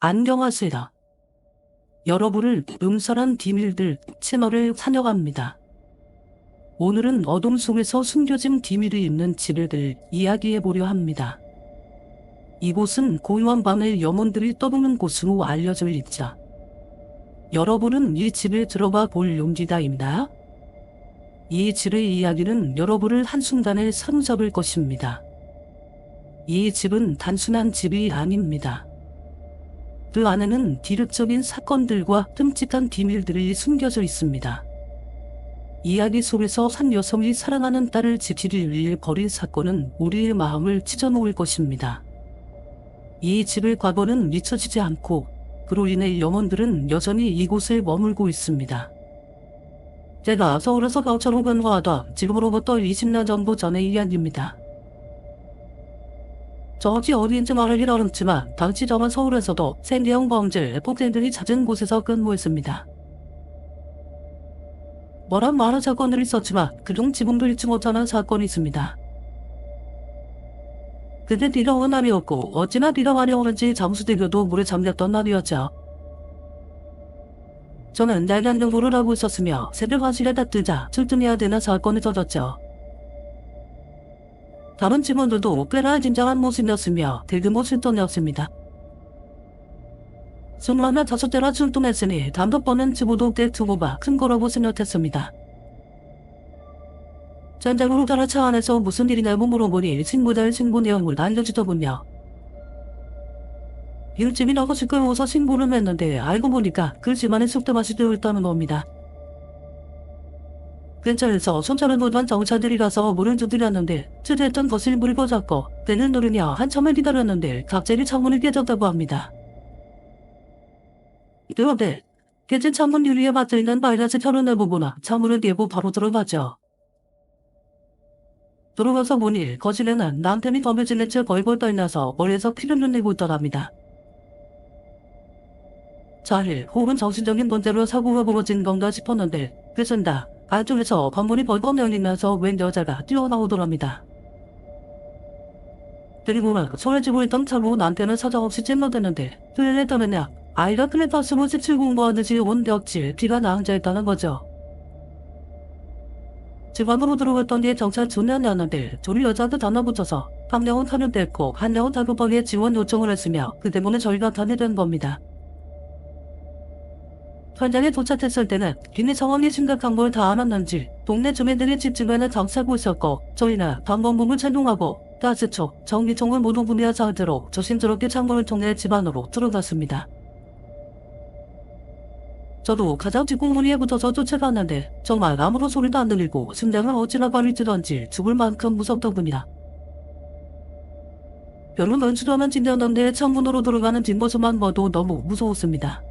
안녕하세요. 여러분을 음설한 비밀들 채널을 환영합니다. 오늘은 어둠 속에서 숨겨진 비밀이 있는 집을 이야기해보려 합니다. 이곳은 고요한 밤에 영혼들이 떠도는 곳으로 알려져 있죠. 여러분은 이 집에 들어가 볼 용기가 있나요? 이 집의 이야기는 여러분을 한순간에 사로잡을 것입니다. 이 집은 단순한 집이 아닙니다. 그 안에는 비극적인 사건들과 끔찍한 비밀들이 숨겨져 있습니다. 이야기 속에서 한 여성이 사랑하는 딸을 지키기 위해 벌인 사건은 우리의 마음을 찢어놓을 것입니다. 이 집의 과거는 잊혀지지 않고 그로 인해 영혼들은 여전히 이곳에 머물고 있습니다. 제가 서울에서 가우처로 근무하다 지금으로부터 20년 정도 전의 이야기입니다. 저지 어디인지 말하기 어렵지만 당시 저는 서울에서도 생계형 범죄 폭행들이 잦은 곳에서 근무했습니다. 뭐란 많은 사건들이 있었지만 그중 지금도 잊지 못하는 사건이 있습니다. 그때 비가 오는 날이었고 어찌나 비가 많이 오는지 잠수대교도 물에 잠겼던 날이었죠. 저는 야간 경보를 하고 있었으며 새벽 1시에 다 뜨자 출동해야 되는 사건이 터졌죠. 다른 직원들도 꽤나 긴장한 모습이었으며 대규모 출동이었습니다. 25대나 출동했으니 단독번은 집어도 꽤 두고봐 큰 거라고 생각했습니다. 전장으로 따라 차 안에서 무슨 일이냐고 물어보니 신고자의 신고 내용을 알려주더군요. 일집이 너무 시끄러워서 신고를 했는데 알고 보니까 그 집안에 쑥대밭이 되어있다는 겁니다. 근처에서 손차를 못한 정차들이라서 물을 두드렸는데 주저했던 것을 물이 꽂았고 때는 누르며 한참을 기다렸는데 갑자기 창문이 깨졌다고 합니다. 그런데 깨진 창문 유리에 맞춰있는 빨간색 혈흔을 보거나 창문을 깨고 바로 들어갔죠. 들어가서 보니 거실에는 남편이 검해질린 채 벌벌 떨면서 머리에서 피를 흘리고 있더랍니다. 자일 혹은 정신적인 문제로 사고가 벌어진 건가 싶었는데 그순간 안쪽에서 건물이 벌컥 열리면서 웬 여자가 뛰어나오더랍니다. 그리고는 손에 쥐고 있던 차로 남편을 사정없이 찔러대는데 그에 따르냐 아이가 클래스로 17 공부하듯이 온 벽지에 피가 나 앉아있다는 거죠. 집 안으로 들어갔던 뒤에 경찰 조명이 왔는데 둘이 여자한테 달라붙어서 한 명은 칼을 뺐고 한 명은 다급하게 지원 요청을 했으며 그 때문에 저희가 단해된 겁니다. 현장에 도착했을 때는 이미 상황이 심각한 걸 다 알았는지 동네 주민들이 집 주변에 장사하고 있었고 저희는 방범문을 착용하고 가스총, 전기총을 모두 분해한 상태로 조심스럽게 창문을 통해 집 안으로 들어갔습니다. 저도 가장 뒷공무니에 붙어서 쫓아갔는데 정말 아무런 소리도 안 들리고 심장을 어찌나 빨리 뛰던지 죽을 만큼 무섭더군요. 별로 런치도 하면 진대었는데 창문으로 들어가는 뒷모습만 봐도 너무 무서웠습니다.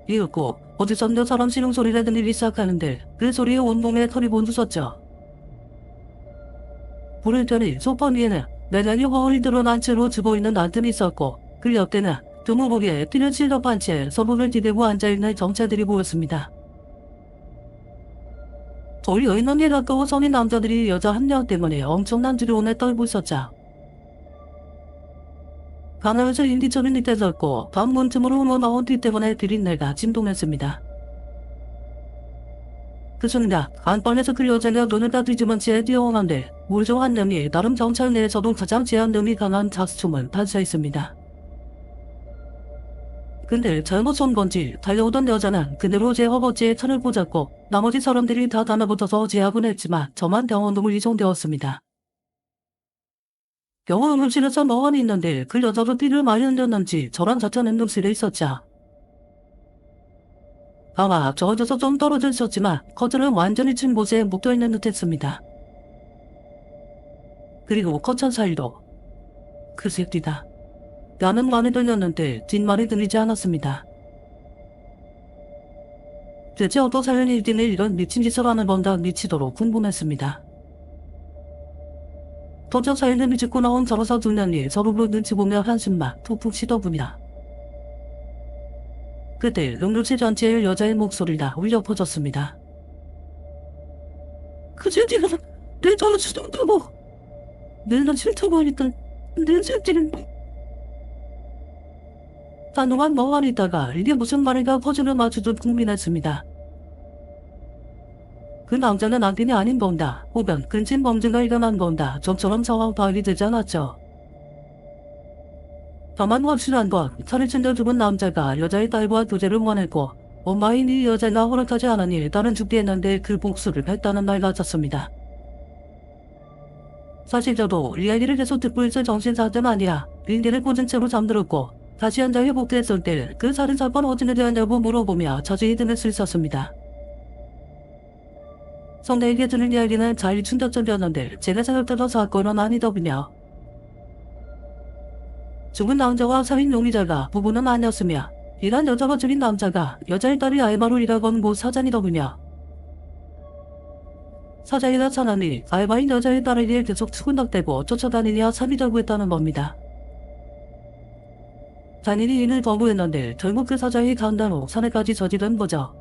이윽고 어디선가 사람 신음소리가 들리기 시작하는데 그 소리에 온몸에 털이 곤두섰죠. 불을 켜니 소파 위에는 내장이 허울이 드러난 채로 죽어있는 남편이 있었고 그 옆에는 두무복에 피를 실rop한 채 서복을 기대고 앉아있는 정차들이 보였습니다. 저희 여인원에 가까워 성인 남자들이 여자 한 명 때문에 엄청난 두려움에 떨고 있었죠. 가나에서 인디처럼 밑에 섰고 방 문틈으로 흘러나온 뒤 때문에 비린내가 진동했습니다. 그 순간 안방에서 그 여자가 눈을 다 뒤집은 채 뛰어오는데 물조한 놈이 나름 정찰 내에서도 가장 제한력이 강한 가스총을 발사했습니다. 근데 잘못 쏜 건지 달려오던 여자는 그대로 제 허벅지에 차를 꽂았고 나머지 사람들이 다 달라붙어서 제압은 했지만 저만 병원으로 이송되었습니다. 병원 응급실에서 멍하니 있는데 그 여자도 피를 많이 흘렸는지 저랑 같은 응급실에 있었죠. 아마 저어져서 좀 떨어져 있었지만 커튼은 완전히 친 곳에 묶여있는 듯 했습니다. 그리고 커튼 사이로 그 새끼다 라는 말이 들렸는데 뒷말이 들리지 않았습니다. 대체 어떤 사연이 있길래 이런 미친 짓을 하는 건가 미치도록 궁금했습니다. 터져 사연을 짚고 나온 저러서 두 년이 서로를 눈치 보며 한숨만 푹푹 쉬더군요. 그때 응급실 전체에 여자의 목소리가 울려 퍼졌습니다. 그 새끼는 내 저를 주정하고 내가 싫다고 하니까 내 새끼는 한동안 멍하니 있다가 이게 무슨 말인가 퍼즐을 맞추듯 고민했습니다. 그 남자는 악인이 아닌 건다. 혹은 근친 범죄가 일어난 건다. 좀처럼 상황 파악이 되지 않았죠. 다만 확실한 건 차를 챙겨 죽은 남자가 여자의 딸과 교제를 원했고 엄마인 이 여자가 허락하지 않으니 딸은 죽게 했는데 그 복수를 했다는 말 같았습니다. 사실 저도 이야기를 계속 듣고 있을 정신사정 아니야. 빈대를 꽂은 채로 잠들었고 다시 앉아 회복됐을 때 그 살인사건 어찌나 되었냐고 물어보며 자세히 들을 수 있었습니다. 성대에게 들은 이야기는 잘 충격적이었는데 제가 생각했던 사건은 아니더군요. 죽은 남자와 살인 용의자가 부부는 아니었으며 이란 여자가 죽인 남자가 여자의 딸이 알바로 일하건 곳 사장이더군요. 사장이 나타나니 알바인 여자의 딸에게 계속 추근덕대고 쫓아다니냐 살리자고 했다는 겁니다. 잔인히 이를 거부했는데 결국 그 사장이 강간후 살해까지 저지른 거죠.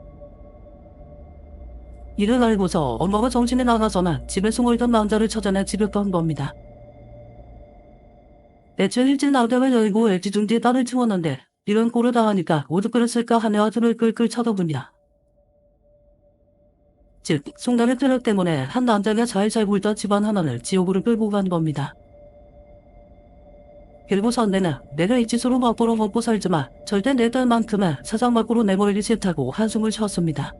이를 알고서 엄마가 정신이 나가서는 집에 숨어있던 남자를 찾아내 집였던 겁니다. 애초에 일찍 남자가 열고 애지중지에 딸을 치웠는데 이런 꼴을 당하니까 오죽 그랬을까 하며 아들을 끌끌 차더군요. 즉 송달의 트럭 때문에 한 남자가 잘 살고 있던 집안 하나를 지옥으로 끌고 간 겁니다. 결국 선대는 내가 이 짓으로 맛보러 먹고 살지만 절대 내 딸만큼은 사장 밖으로 내버리기 싫다고 한숨을 쉬었습니다.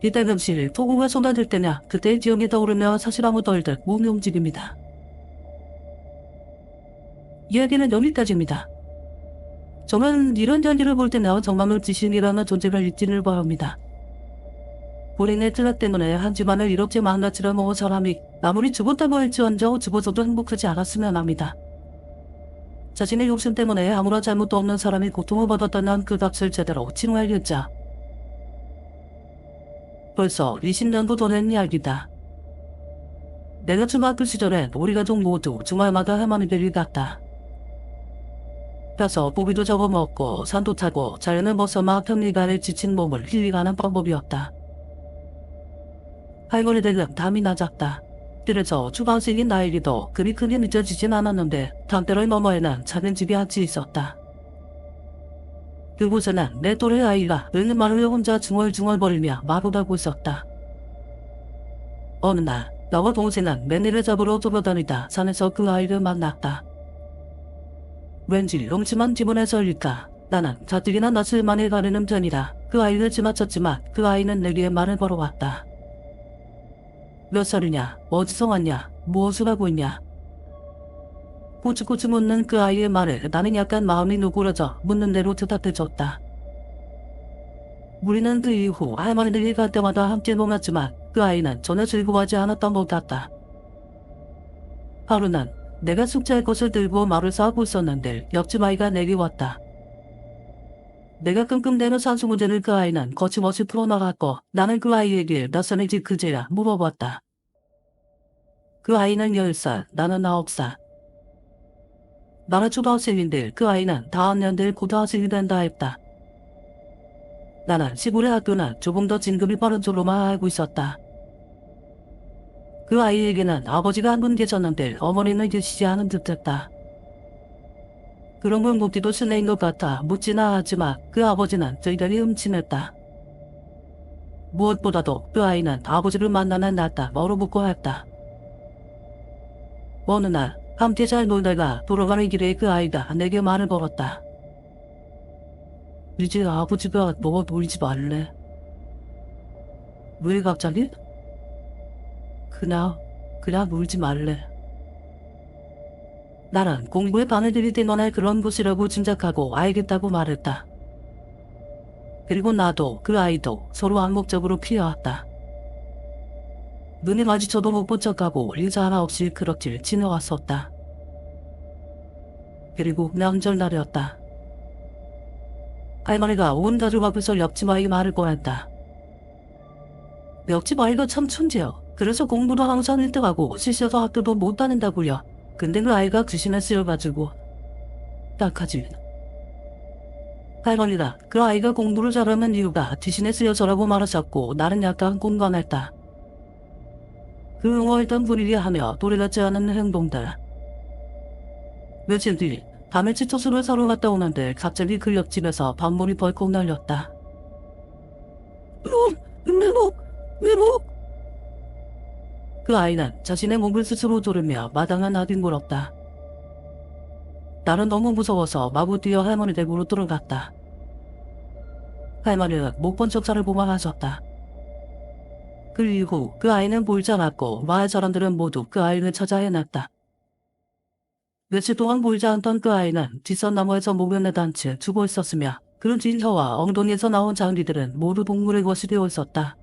이때 금실 폭우가 쏟아질 때냐 그때의 기억이 떠오르며 사실아무 떨듯 몸이 움직입니다. 이야기는 여기까지입니다. 저는 이런 이야기를 볼 때나 정말로 지신이라는 존재를 잊지를 바랍니다. 불행의 트럭 때문에 한 집안을 이렇게 망가뜨려 놓은 사람이 아무리 죽었다고 할지언정 죽어서도 행복하지 않았으면 합니다. 자신의 욕심 때문에 아무런 잘못도 없는 사람이 고통을 받았다는 그 값을 제대로 치러야겠자. 벌써 20년도 된 이야기다. 내가 중학교 시절엔 우리 가족 모두 주말마다 할머니들이 갔다. 펴서 고기도 적어먹고 산도 타고 자연을 벗어나 평일간의 지친 몸을 힐링하는 방법이었다. 할머니들은 담이 낮았다. 그래서 주방식인 나에게도 그리 크게 느껴지진 않았는데 담벼락 너머에는 작은 집이 한 채 있었다. 그곳에는 내 또래 아이가 은마를 혼자 중얼중얼거리며 마구다고 있었다. 어느 날 나와 동생은 매니를 잡으러 돌아다니다 산에서 그 아이를 만났다. 왠지 음침한 기분에서일까 나는 가뜩이나 낯을 많이 가리는 편이라 그 아이를 지나쳤지만 그 아이는 내게 말을 걸어왔다. 몇 살이냐? 어디서 왔냐? 무엇을 하고 있냐? 꼬치꼬치 묻는 그 아이의 말에 나는 약간 마음이 누그러져 묻는 대로 대답해줬다. 우리는 그 이후 할머니들이 갈 때마다 함께 놀았지만 그 아이는 전혀 즐거워하지 않았던 것 같다. 하루는 내가 숙제할 것을 들고 말을 쌓고 있었는데 옆집 아이가 내게 왔다. 내가 끙끙대는 산수 문제를 그 아이는 거침없이 풀어나갔고 나는 그 아이에게 몇 살인지 그제야 물어봤다. 그 아이는 10살, 나는 9살. 나는 초등학생인데 그 아이는 다음 년들 고등학생이 된다 했다. 나는 시골의 학교는 조금 더 진급이 빠른 줄로만 알고 있었다. 그 아이에게는 아버지가 한 분 계셨는데 어머니는 계시지 않은 듯했다. 그런 걸 묻기도 실례인 것 같아 묻지나 하지만 그 아버지는 저희들이 음침했다. 무엇보다도 그 아이는 아버지를 만나는 날따 멀어붙고 했다. 어느 날 함께 잘 놀다가 돌아가는 길에 그 아이가 내게 말을 걸었다. 이제 아버지가 너 놀지 말래. 왜 갑자기? 그냥 놀지 말래. 나는 공부에 반을 들이대 너네 그런 곳이라고 짐작하고 알겠다고 말했다. 그리고 나도 그 아이도 서로 암묵적으로 피해왔다. 눈이 마주쳐도 못 본 척하고 인사 하나 없이 그렇게 지내왔었다. 그리고 명절날이었다. 할머니가 온 가족 앞에서 옆집 아이 말을 꺼냈다. 옆집 아이가 참 천재요. 그래서 공부도 항상 1등하고 실수해서 학교도 못 다닌다고요. 근데 그 아이가 귀신에 쓰여가지고 딱하지. 할머니가 그 아이가 공부를 잘하는 이유가 귀신에 쓰여서라고 말하셨고 나는 약간 공감했다. 그 응어했던 분위기 하며 도래같지 않은 행동들. 며칠 뒤 밤에 치토스를 사러 갔다 오는데 갑자기 그 옆집에서 밤물이 벌컥 날렸다. 메모. 그 아이는 자신의 몸을 스스로 조르며 마당을 나뒹굴었다. 나는 너무 무서워서 마구 뛰어 할머니 댁으로 들어갔다. 할머니는 못 본 척 저를 보며 하셨다. 그리고 그 아이는 보이지 않았고 마을 사람들은 모두 그 아이를 찾아 헤맸다. 며칠 동안 보이지 않던 그 아이는 뒷선 나무에서 목을 내단 채 죽어 있었으며 그런 진서와 엉덩이에서 나온 장기들은 모두 동물의 것이 되어 있었다.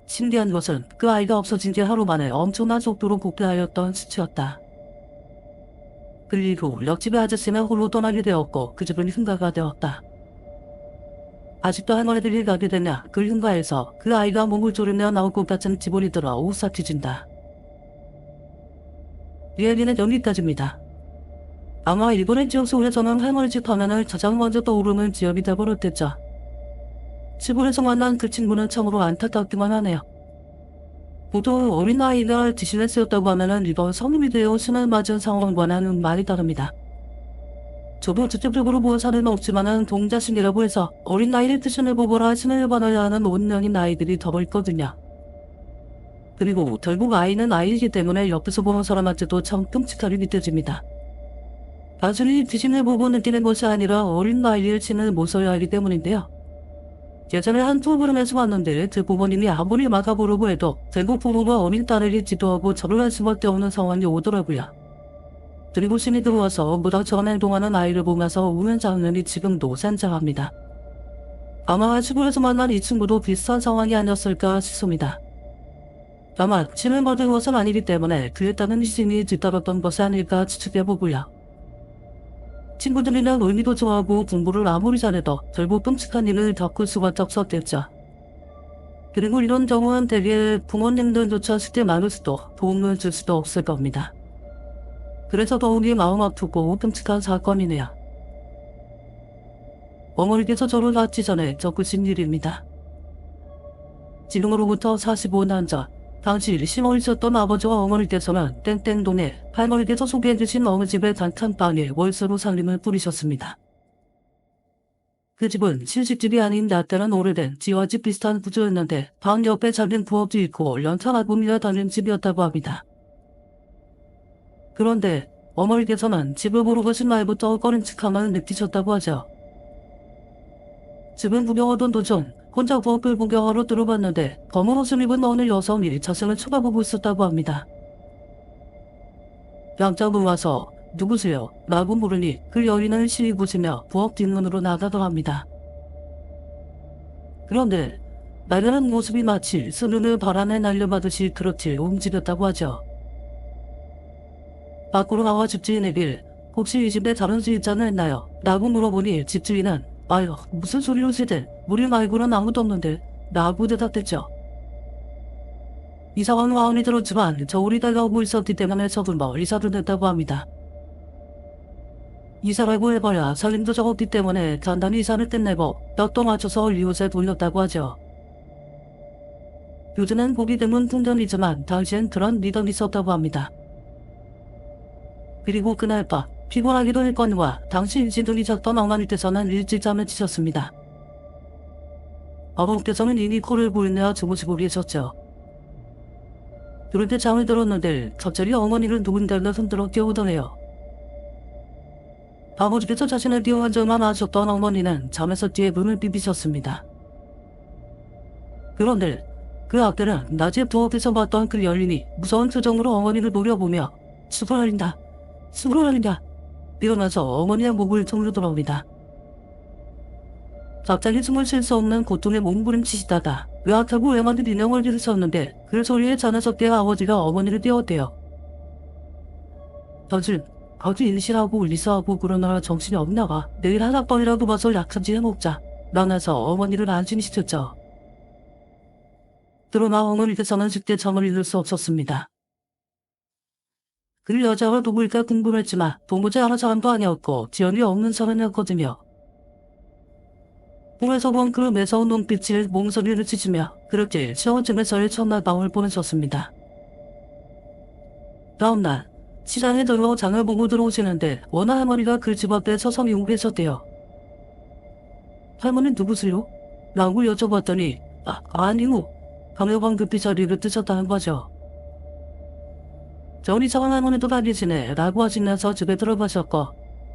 신기한 것은 그 아이가 없어진 지 하루 만에 엄청난 속도로 복귀하였던 수치였다. 그리고 옆집의 아저씨는 홀로 떠나게 되었고 그 집은 흉가가 되었다. 아직도 할머니들이 가게 되냐 그 흉가에서 그 아이가 몸을 조르며 나올 것 같은 지본이 들어 오싹해진다. 이 얘기는 여기까지입니다. 아마 일본의 지역 속에서는 할머니 집 하면은 가장 먼저 떠오르는 지역이 되버렸겠죠. 시골에서 만난 그 친구는 참으로 안타깝기만 하네요. 보통 어린 아이가 지신을 쓰였다고 하면은 이번 성인이 되어 신을 맞은 상황과는 많이 다릅니다. 저도 직접적으로 본 사례는 없지만은 동자신이라고 해서 어린 나이를 뜻신을 보거나 신을 받아야 하는 온년인 아이들이 더 있거든요. 그리고 결국 아이는 아이이기 때문에 옆에서 보는 사람한테도 참 끔찍하게 느껴집니다. 단순히 귀신을 보고 느끼는 것이 아니라 어린 나이에 신을 모셔야 하기 때문인데요. 예전에 한 프로그램에서 봤는데 그 부모님이 아무리 막아보려고 해도 결국 부모가 어린 딸에게 지도하고 절을 할 수밖에 없는 상황이 오더라고요. 그리고 신이 들어와서 무당처럼 행동하는 아이를 보면서 우는 장면이 지금도 산장합니다. 아마 시골에서 만난 이 친구도 비슷한 상황이 아니었을까 싶습니다. 다만 신을 받은 것은 아니기 때문에 그에 따른 희생이 뒤따랐던 것이 아닐까 추측해보고요. 친구들이랑 의미도 좋아하고 공부를 아무리 잘해도 결국 끔찍한 일을 겪을 수밖에 없었겠죠. 그리고 이런 경우는 대개 부모님들조차 쉽게 막을 수도 도움을 줄 수도 없을 겁니다. 그래서 더욱이 마음 아프고 끔찍한 사건이네요. 어머니께서 저를 낳기 전에 겪으신 일입니다. 지금으로부터 45년 전 당시 시골이셨던 아버지와 어머니께서는 땡땡동에 할머니께서 소개해주신 어느 집의 단칸방에 월세로 살림을 꾸리셨습니다. 그 집은 신식집이 아닌 얕다란 오래된 지화집 비슷한 구조였는데 방 옆에 작은 부엌도 있고 연탄 아궁이가 달린 집이었다고 합니다. 그런데 어머니께서는 집을 보러 가신 날부터 꺼림칙함을 느끼셨다고 하죠. 집은 구경하던 도중 혼자 부엌을 구경하러 들어갔는데 검은 옷을 입은 어느 여성이 자신을 쳐다보고 있었다고 합니다. 양자부 와서 누구세요? 라고 물으니 그 여인은 시리 부시며 부엌 뒷문으로 나가더랍니다. 그런데 나르는 모습이 마치 스르르 바람에 날려받듯이 그렇게 움직였다고 하죠. 밖으로 나와 집주인에게 혹시 이 집에 다른 수입자는 있나요? 라고 물어보니 집주인은 아유 무슨 소리로 세대 우리 말고는 아무도 없는데 라고 대답했죠. 이 상황은 마음이 들었지만 저울이 다가오고 있었기 때문에 서둘러 이사를 냈다고 합니다. 이사라고 해봐야 살림도 적었기 때문에 간단히 이사를 끝내고 벽도 맞춰서 이웃에 돌렸다고 하죠. 요즘엔 보기 드문 풍경이지만 당시엔 그런 리듬이 있었다고 합니다. 그리고 그날 밤 피곤하기도 했거니와 당시 일진들이 작던 어머니께서는 일찍 잠을 치셨습니다. 어머니께서는 이미 코를 골며 주무시고 계셨죠. 그럴 때 잠을 들었는데 갑자기 어머니를 누군가가 흔들어 깨우더래요. 아버지께서 자신을 뛰어한 적만 아셨던 어머니는 잠에서 뒤에 문을 비비셨습니다. 그런데 그 앞에는 낮에 부엌에서 봤던 그 여인이 무서운 표정으로 어머니를 노려보며 숨을 흘린다. 숨을 흘린다. 일어나서 어머니의 목을 조르더랍니다. 갑자기 숨을 쉴 수 없는 고통에 몸부림치시다가 외악하고 외만든 인형을 들으셨는데 그 소리에 자나서 깨어 아버지가 어머니를 떼었대요. 아주 인실하고 리사하고 그러나 정신이 없나가 내일 하룻밤이라도 봐서 약한지 해먹자. 나나서 어머니를 안심시켰죠. 그러나 어머니께서는 쉽게 잠을 이룰 수 없었습니다. 그 여자가 누구일까 궁금했지만 도무지 아는 사람도 아니었고 지연이 없는 사람이었거든요. 꿈에서 본 그 매서운 눈빛을 몸서리를 치시며 그렇게 시어증에서의 첫날 밤을 보내셨습니다. 다음날 시장에 들어 장을 보고 들어오시는데 원하 할머니가 그 집 앞에 서서 미고 계셨대요. 할머니 누구세요? 라고 여쭤봤더니 아니고 방역왕 급히 자리를 뜨셨다는 거죠. 전 이상한 할머니도 다니시네 라고 하시면서 집에 들어가셨고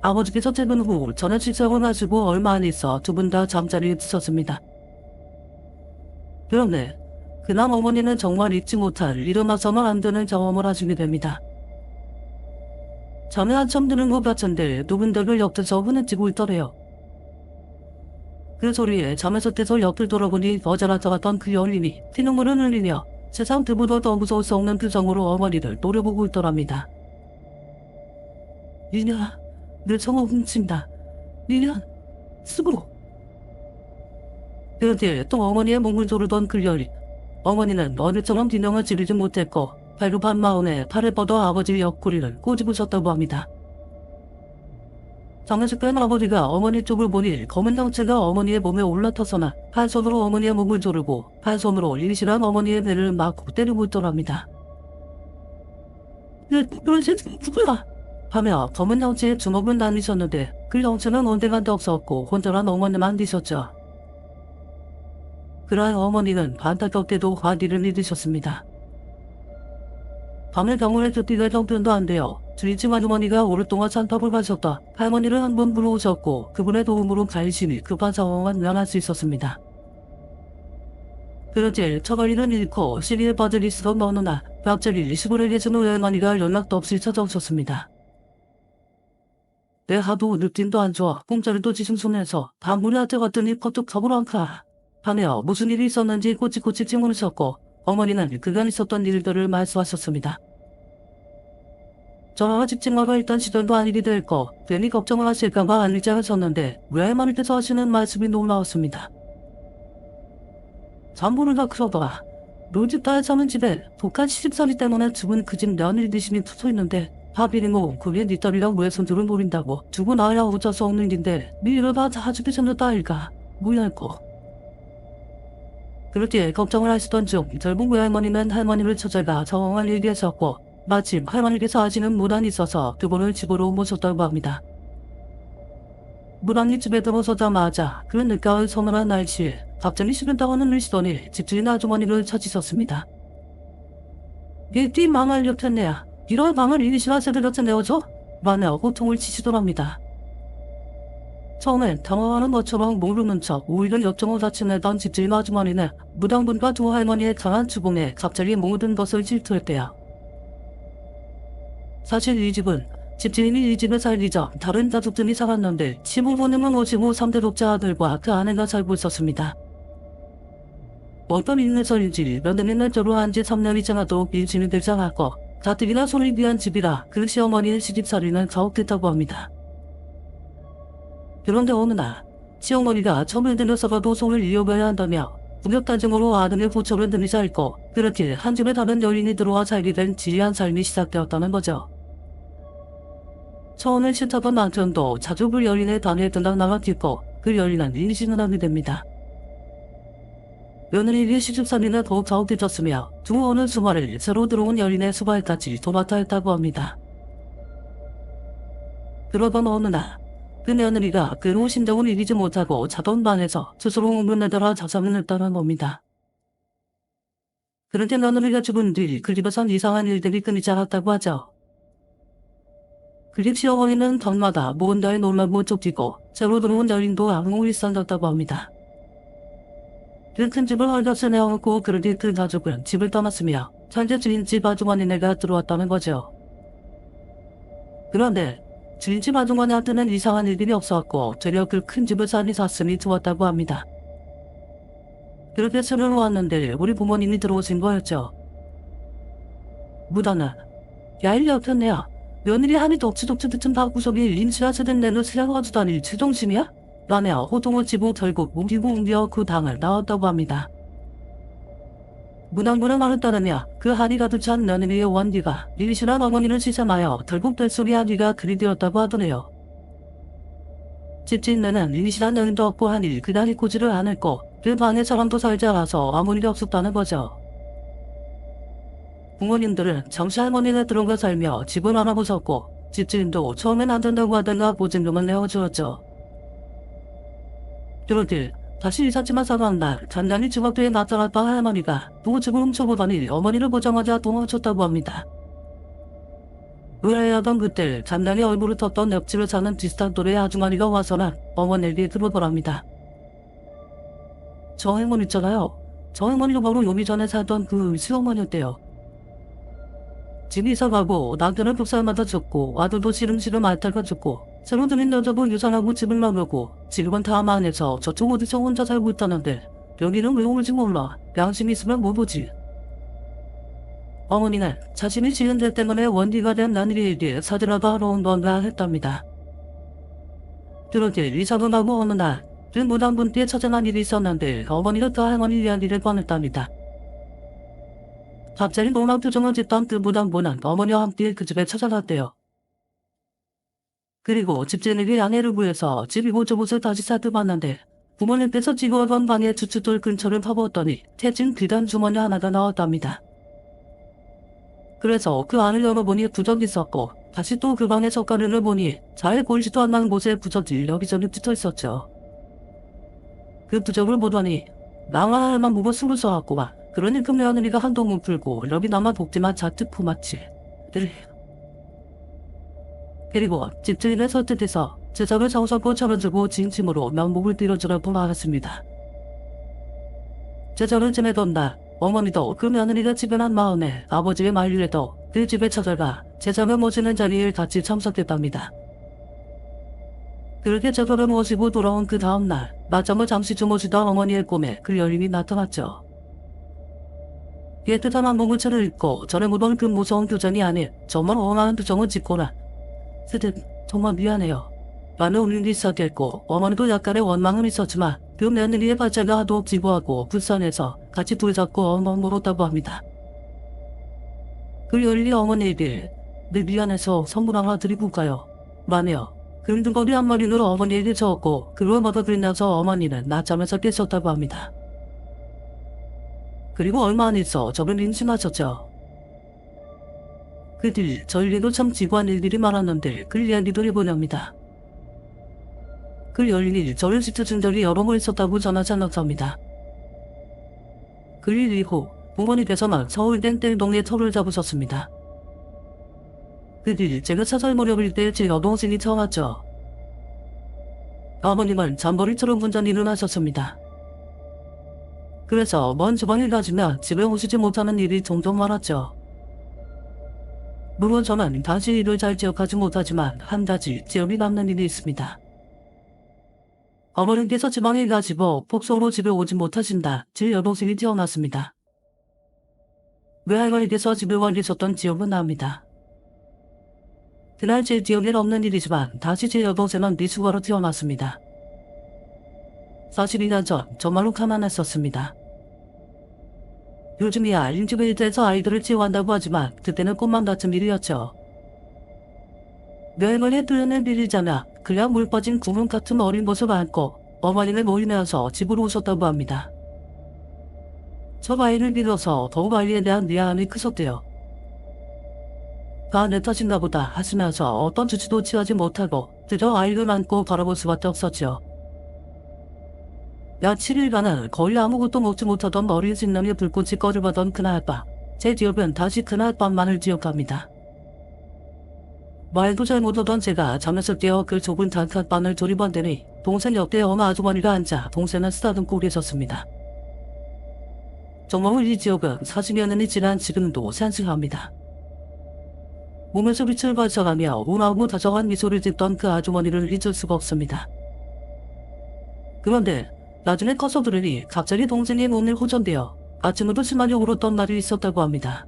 아버지께서 퇴근 후 전화 식사를 하시고 얼마 안 있어 두 분 다 잠자리에 드셨습니다. 그런데 그날 어머니는 정말 잊지 못할 일어나서는 안 되는 경험을 하시게 됩니다. 잠에 한참 드는 것 같은데 누군가를 옆에서 흐느끼고 있더래요. 그 소리에 잠에서 깨서 옆을 돌아보니 어제라져갔던 그 여인이 피눈물을 흘리며 세상 그보다 더 무서울 수 없는 표정으로 어머니를 노려보고 있더랍니다. 니냐, 내 성을 훔친다. 니냐, 습으로. 그때 또 어머니의 몸을 조르던 그 여인. 어머니는 어제처럼 비명을 지르지 못했고 발급한 마음에 팔을 뻗어 아버지의 옆구리를 꼬집으셨다고 합니다. 장례식 때 아버지가 어머니 쪽을 보니 검은 형체가 어머니의 몸에 올라타서나 한 손으로 어머니의 몸을 조르고 한 손으로 일실한 어머니의 배를 막고 때리고 있더랍니다. 그러지 누구야? 하며 검은 형체의 주먹을 나뉘셨는데 그 형체는 온데간데 없었고 혼자란 어머니만 계셨죠. 그날 어머니는 안타깝게도 화디를 잃으셨습니다. 밤에 병원에 쫓기가 형편도 안 돼요. 주인집 아주머니가 오랫동안 산밥을 가셨다. 할머니를 한 번 불러오셨고 그분의 도움으로 간신히 급한 상황을 면할 수 있었습니다. 그런데 처가리는 잃고 시리에 빠져 있었던 어느 날 갑자기 시골에 계신 외할머니가 연락도 없이 찾아오셨습니다. 내 하도 느낌도 안 좋아. 꿈자리도 지승손해서 단물이한테 갔더니 퍼뜩 가보란가 하며 무슨 일이 있었는지 꼬치꼬치 찡그리셨고 어머니는 그간 있었던 일들을 말씀하셨습니다. 전화와 집집마다 일단 시절도 안 일이 될 거 괜히 걱정을 하실까봐 안 일장하셨는데 외할머니께서 하시는 말씀이 놀라웠습니다. 잠보르가 그러더라. 노집 딸 사는 집에 독한 시집살이 때문에 죽은 그 집 며느리 대신이 붙어있는데 하필이모 그게 네 딸이랑 외손주를 노린다고 두고 나야 어쩌서 없는 일인데 미래가 자주게 생겼다 아일까 뭐랄꼬. 그렇게 걱정을 하시던 중 젊은 외할머니는 할머니를 찾아가 상황을 얘기하셨고 마침 할머니께서 하시는 무단이 있어서 두 분을 집으로 모셨다고 합니다. 무단이 집에 들어서자마자 그 늦가을 서늘한 날씨에 갑자기 식은땀 흘리시더니 집주인 아주머니를 찾으셨습니다. 얘 망할 옆했네야. 이런 망을 이리시나 새들같이 내어줘? 라며 호통을 치시더랍니다. 처음엔 당황하는 것처럼 모르는 척 오히려 역정을 자칭하던 집주인 아주머니는 무당분과 두 할머니의 강한 추궁에 갑자기 모든 것을 질투했대요. 사실 이 집은 집주인이 이 집에 살기 전 다른 가족들이 살았는데 시부모님은 오시고 3대 독자 아들과 그 아내가 살고 있었습니다. 어떤 인내서인지 며느리는 결혼한 지 3년이 지나도 일진이 되지 않았고 가뜩이나 손을 비한 집이라 그 시어머니의 시집살이는 가혹했다고 합니다. 그런데 어느 날 시어머니가 점을 들여서라도 손을 이어가야 한다며 무력단증으로 아들의 고초를 들이자 했고 그렇게 한 집에 다른 여인이 들어와 살게 된 지리한 삶이 시작되었다는 거죠. 처음에 싫다던 남편도 자주 그 여인의 단에 들락나가 뛰고 그 여인은 임신을 하게 됩니다. 며느리의 시집살이는 더욱 가혹해졌으며 두 어느 주말을 새로 들어온 여인의 수발까지 도맡아 했다고 합니다. 그러던 어느 날 그 며느리가 그 심정을 이기지 못하고 자던 방에서 스스로 운문에들어 자살을 했다는 겁니다. 그런데 며느리가 죽은 뒤 그 집에선 이상한 일들이 끊이지 않았다고 하죠. 그 집 시어머니는 덕마다 무언가에 놀라고 쫓기고 새로 들어온 여인도 악몽을 일삼았다고 합니다. 그 큰 집을 헐벗이 내어놓고 그러니 그 가족은 집을 떠났으며 현재 주인집 아주머니네가 들어왔다는 거죠. 그런데 주인집 아주머니한테는 이상한 일들이 없었고 되려 그 큰 집을 살이 샀으니 좋았다고 합니다. 그렇게 새로 왔는데 우리 부모님이 들어오신 거였죠. 무단아, 야일 옆였네야. 며느리 한이 덕치덕치 듣은 방구석에 임시하시던 내는 세상가지도 다닐 제정신이야? 라며 호통을 치고 결국 옮겨 그 당을 나왔다고 합니다. 무당분의 말을 따르며 그 한이 가득 찬 며느리의 원기가 임신한 어머니를 시샘하여 결국 뱃속의 한이가 그리 되었다고 하더래요. 집주인네는 임신한 여인도 없고 하니 그날 잊고지를 않았고 그 방에 사람도 살지 않아서 아무 일이 없었다는 거죠. 부모님들은 잠시 할머니네 들어가 살며 집을 알아보셨고 집주인도 처음엔 안 된다고 하다가 보증금을 내어주었죠. 그러길 다시 이삿짐을 사러 한 날 잔잔히 주막도에 나타났던 할머니가 또 집을 훔쳐보더니 어머니를 보자마자 도망쳤다고 합니다. 의아해하던 그때 잔잔히 얼굴을 텄던 옆집에 사는 비슷한 또래의 아주머니가 와서는 어머니에게 그러더랍니다. 저 할머니 있잖아요. 저 할머니가 바로 요미 전에 살던 그 시어머니였대요. 집 이사가고 남편은 독살마다 죽고 아들도 시름시름 앓다가 죽고 새로 들인 여자도 유산하고 집을 나가고 지금은 다음 안에서 저쪽 어디서 혼자 살고 있다는데 여기는 왜 올지 몰라. 양심이 있으면 뭐 보지. 어머니는 자신이 지은 죄 때문에 원기가 된 나들이에게 사죄라도 하러 온 건가 했답니다. 그렇게 이사도 나고 어느 날 그 무당분께 찾아난 일이 있었는데 어머니가 그 할머니 이야기를 꺼냈답니다. 갑자기 놀라운 표정을 짓던 그 무당분은 어머니와 함께 그 집에 찾아갔대요. 그리고 집주인에게 아내를 구해서 집 이곳저곳을 다시 살펴봤는데 부모님께서 지구하던 방의 주춧돌 근처를 파보았더니 태진 비단 주머니 하나가 나왔답니다. 그래서 그 안을 열어보니 부적이 있었고 다시 또 그 방의 젓가락을 보니 잘 보이지도 않는 곳에 부적이 여기저기 붙어있었죠. 그 부적을 보더니 망할 할만 무고 스무 써왔구만. 그러니 그 며느리가 한동문 풀고 여기 남아 복지만 잔뜩 품었지. 그리고 집주인을 설득해서 제작을 정성껏 차려주고 진심으로 면목을 띄워주라고 말했습니다. 제작을 지내던 날 어머니도 그 며느리가 지변한 마음에 아버지의 만류에도 그 집에 찾아가 제작을 모시는 자리에 같이 참석했답니다. 그렇게 제작을 모시고 돌아온 그 다음날 낮잠을 잠시 주무시던 어머니의 꿈에 그 여인이 나타났죠. 깨끗한 한복무채를 입고 전에 묻은 그 무서운 교전이 아닌 정말 엉한 표정을 짓고는 스득 정말 미안해요. 많은 울림이 있었겠고 어머니도 약간의 원망은 있었지만 그 며느리의 발자가 하도 지고하고 불쌍해서 같이 둘잡고 엉엉 울었다고 합니다. 그 여인이 어머니에게 내 미안해서 선물 하나 드리고 가요. 만해요. 근둥거리 한 마리를 어머니에게 줬고 그걸 먹어들이면서 어머니는 낮잠에서 깨셨다고 합니다. 그리고 얼마 안 있어 저를 임신하셨죠. 그 뒤 저희에게도 참 지구한 일들이 많았는데 그 이야기도 해보렵니다. 그 여인이 저를 지켜준 적이 여러 번 있었다고 전하지 않았습니다. 그 일 이후 부모님께서만 서울 땡땡동에 터를 잡으셨습니다. 그 뒤 제가 사설 무렵일 때 제 여동생이 처음 왔죠. 어머님은 잠버리처럼 운전히 일어나셨습니다. 그래서 먼 주방을 가지면 집에 오시지 못하는 일이 종종 많았죠. 물론 저는 다시 일을 잘 기억하지 못하지만 한 가지 기억이 남는 일이 있습니다. 어머님께서 지방에 가지고 폭소로 집에 오지 못하신다 제 여동생이 태어났습니다. 외할머니께서 집에 와 계셨던 기억은 납니다. 그날 제 기억엔 없는 일이지만 다시 제 여동생은 미숙아로 태어났습니다. 42년 전 정말로 가난했었습니다. 요즘이야 인큐베이터에서 아이들을 치유한다고 하지만 그때는 꿈만 같은 일이었죠. 매일매일 뜨는 일이잖아. 그냥 물 빠진 구름 같은 어린 모습 안고 어머니를 모이면서 집으로 오셨다고 합니다. 저 아이를 빌어서 더욱 아이에 대한 미안함이 크셨대요. 다 내 탓인가 보다 하시면서 어떤 주치도 취하지 못하고 그저 아이를 안고 바라볼 수밖에 없었죠. 약 7일간은 거의 아무것도 먹지 못하던 어린 신랑의 불꽃이 꺼져가던 그날 밤, 제 기억은 다시 그날 밤만을 기억합니다. 말도 잘 못하던 제가 잠에서 깨어 그 좁은 단칸방을 조립한더니 동생 옆에 어머 아주머니가 앉아 동생은 쓰다듬고 계셨습니다. 정말 이 지역은 40여 년이 지난 지금도 산승합니다. 몸에서 빛을 발쳐가며 우나하고 다정한 미소를 짓던 그 아주머니를 잊을 수가 없습니다. 그런데 나중에 커서 들으니 갑자기 동생의 몸을 호전되어 아침부터 심하게 울었던 날이 있었다고 합니다.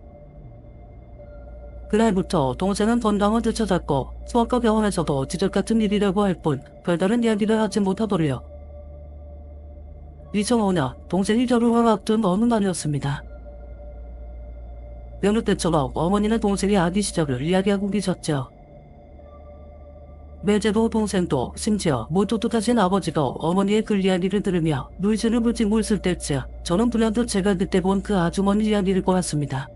그날부터 동생은 건강을 되찾았고 수학과 병원에서도 지적 같은 일이라고 할 뿐 별다른 이야기를 하지 못하더래요. 2005년 동생이 결혼을 앞둔 어느 날이었습니다. 여느 때처럼 어머니는 동생의 아기 시절을 이야기하고 계셨죠. 매제도 동생도 심지어 모두 똑같은 아버지가 어머니의 그 이야기를 들으며 물질을 묻히고 있을 때쯤 저는 불현듯 제가 그때 본 그 아주머니 이야기를 보았습니다.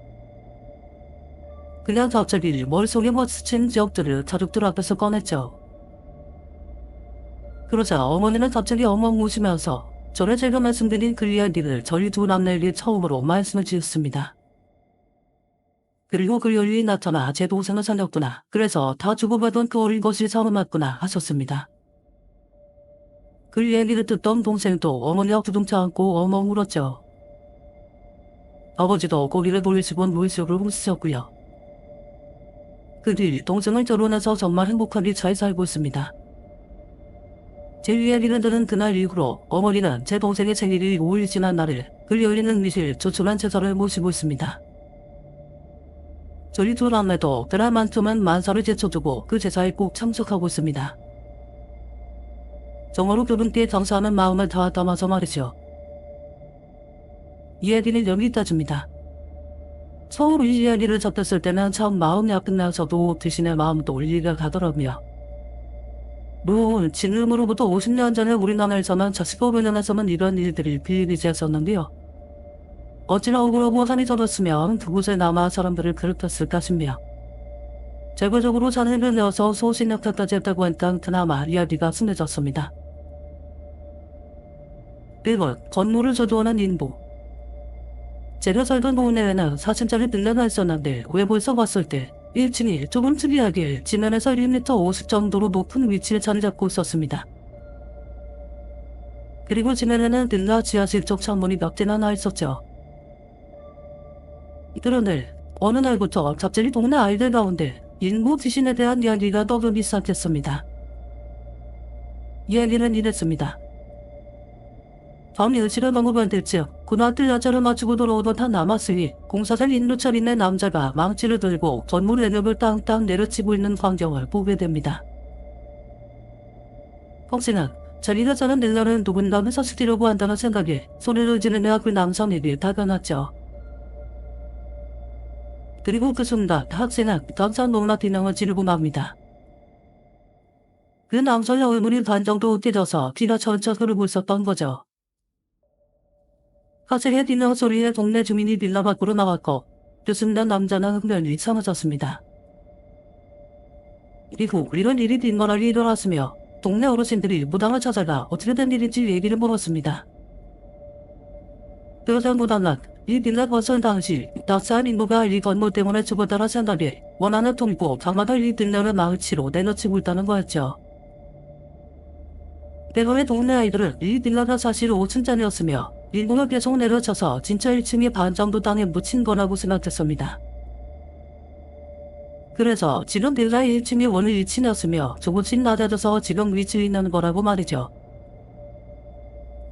그냥 갑자기 머릿속에 스친 지역들을 가족들 앞에서 꺼냈죠. 그러자 어머니는 갑자기 엉엉 우시면서 전에 제가 말씀드린 그 이야기를 저희 두 남매에게 처음으로 말씀을 지었습니다. 그리고 그 여인이 나타나 제 동생을 살렸구나. 그래서 다 주고받은 그 어린 것이 사람 맞구나 하셨습니다. 그 얘기를 듣던 동생도 어머니와 부둥켜 안고 엉엉 울었죠. 아버지도 고개를 돌리시고 물속을 훔치셨고요. 그 뒤 동생을 결혼해서 정말 행복하게 잘 살고 있습니다. 제 이야기를 들은 그날 이후로 어머니는 제 동생의 생일이 5일 지난 날을 그 여인은 미실 조촐한 제사를 모시고 있습니다. 저희 두 남매도 그날만큼은 만사를 제쳐두고 그 제사에 꼭 참석하고 있습니다. 정말로 그분께 감사하는 마음을 다 담아서 말이죠. 이야기는 여기까지입니다. 처음 이 이야기를 접했을 때는 참 마음이 아픈면서도 대신에 마음도 울리가 가더라고요. 물론 지금으로부터 50년 전에 우리나라에서는 자식법원에서는 이런 일들이 비일비재했었는데요. 어찌나 억울하고 산이 젖었으면 그곳에 남아 사람들을 괴롭혔을까 싶며 제거적으로 잔해를 내어서 소신역사까지 했다고 하니까 그나마 이야기가 순해졌습니다. 1번 건물을 저주하는 인부. 제가 살던 동네에는 4층짜리 빌라가 있었는데 외부에서 봤을 때 1층이 조금 특이하게 지면에서 1m 50 정도로 높은 위치에 자리 잡고 있었습니다. 그리고 지면에는 빌라 지하실 쪽 창문이 몇 개나 나 있었죠. 그런데 어느 날부터 갑자기 동네 아이들 가운데 인부 귀신에 대한 이야기가 떠돌기 시작했습니다. 이야기는 이랬습니다. 밤 10시를 넘어갈 때쯤 고등학교 야자를 마치고 돌아오던 한 남학생이 공사장 인도차림의 남자가 망치를 들고 건물 외벽을 땅땅 내려치고 있는 광경을 보게 됩니다. 혹시나 자기가 사는 빌라를 누군가 회사시키려고 한다는 생각에 소리를 지르며 그 남성에게 다가갔죠. 그리고 그 순간 학생은 깜짝 놀라 비명을 지르고 맙니다. 그 남성의 얼굴이 반 정도 깨져서 피가 철철 흐르고 있었던 거죠. 학생의 비명 소리에 동네 주민이 빌라 밖으로 나왔고 그 순간 남자는 흥변이 사라졌습니다. 그리고 이런 일이 빈번하게 일어났으며 동네 어르신들이 무당을 찾아가 어떻게 된 일인지 얘기를 물었습니다. 그러자보다는 이 빌라 건설 당시 낯선 인부가 이 건물 때문에 죽었다는 생각에 원한을 통고 밤마다 이 빌라를 망치로 내려치고 있다는 거였죠. 때문에 동네 아이들은 이 빌라가 사실 5층짜리였으며 인부가 계속 내려쳐서 진짜 1층이 반 정도 땅에 묻힌 거라고 생각했습니다. 그래서 지금 빌라의 1층이 원래 2층이었으며 조금씩 낮아져서 지금 위치에 있는 거라고 말이죠.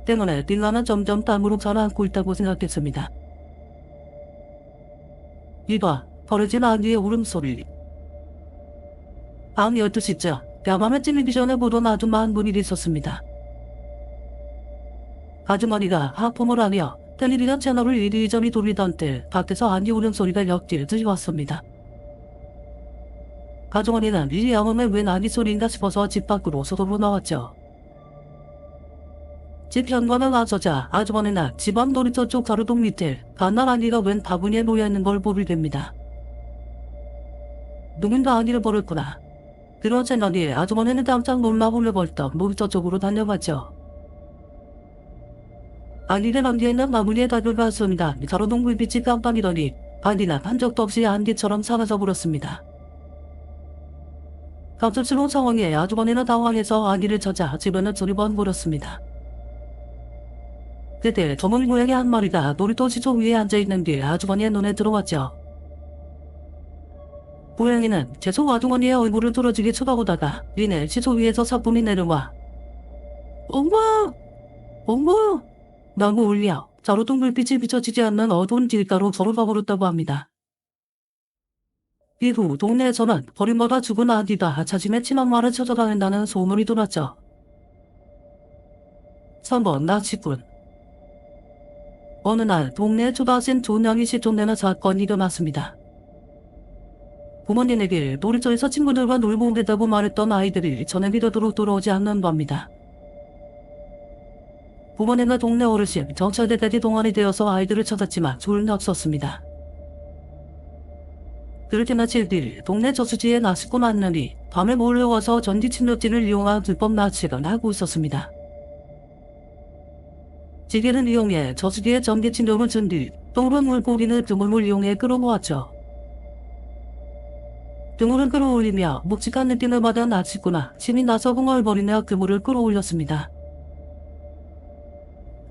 때문에 빌라는 점점 땅으로 가라앉고 있다고 생각했습니다. 2번 버려진 아기의 울음소리. 밤 12시쯤 야밤에 텔레비전에 보던 아줌마 한 분이 있었습니다. 아주머니가 하품을 하며 텔레비전 채널을 이리저리 돌리던 때 밖에서 아기 울음소리가 엿길 들려왔습니다. 아주머니는 이 양음에 웬 아기 소리인가 싶어서 집 밖으로 서둘러 나왔죠. 집 현관을 나서자 아주머니는 집 앞 놀이터 쪽 가로등 밑에 갓난 아기가 웬 바구니에 놓여있는 걸 보게 됩니다. 누군가 아기를 버렸구나. 그런 생각에 아주머니는 깜짝 놀라 홀려벌떡 놀이터 쪽으로 달려갔죠. 아기를 안겨있는 바구니에 다가갔습니다. 가로등 불빛이 깜빡이더니 아기는 한 적도 없이 안개처럼 사라져 버렸습니다. 갑작스러운 상황에 아주머니는 당황해서 아기를 찾아 집안을 두리번거렸습니다. 그때 검은 고양이 한 마리가 놀이터 지조 위에 앉아있는 게 아주머니의 눈에 들어왔죠. 고양이는 계속 아주머니의 얼굴을 뚫어지게 쳐다보다가 이내 지조 위에서 사뿐히 내려와 엄마! 엄마! 라고 울려 자루등 불빛이 비춰지지 않는 어두운 길가로 걸어가 버렸다고 합니다. 이후 동네에서는 버림받아 죽은 아기가 자신의 친엄마를 찾아다닌다는 소문이 돌았죠. 3번 낚시꾼. 어느 날 동네 초등학생 조냥이 씨 쫓내는 사건이 일어났습니다. 부모님에게 놀이터에서 친구들과 놀고 오겠다고 말했던 아이들이 전에 이르도록 돌아오지 않는 겁니다. 부모님과 동네 어르신, 경찰대까지 동원이 되어서 아이들을 찾았지만 소용이 없었습니다. 그렇게나 7일 동네 저수지에 낚시꾼 만나니 밤에 몰려와서 전기 침략진을 이용한 불법 낚시를 하고 있었습니다. 지게를 이용해 저수지에 전기 침략을 준 뒤 동그란 물고기는 그물을 이용해 끌어모았죠. 그물을 끌어올리며 묵직한 느낌을 받은 낚시꾼아 신이 나서 흥얼거리며 그물을 끌어올렸습니다.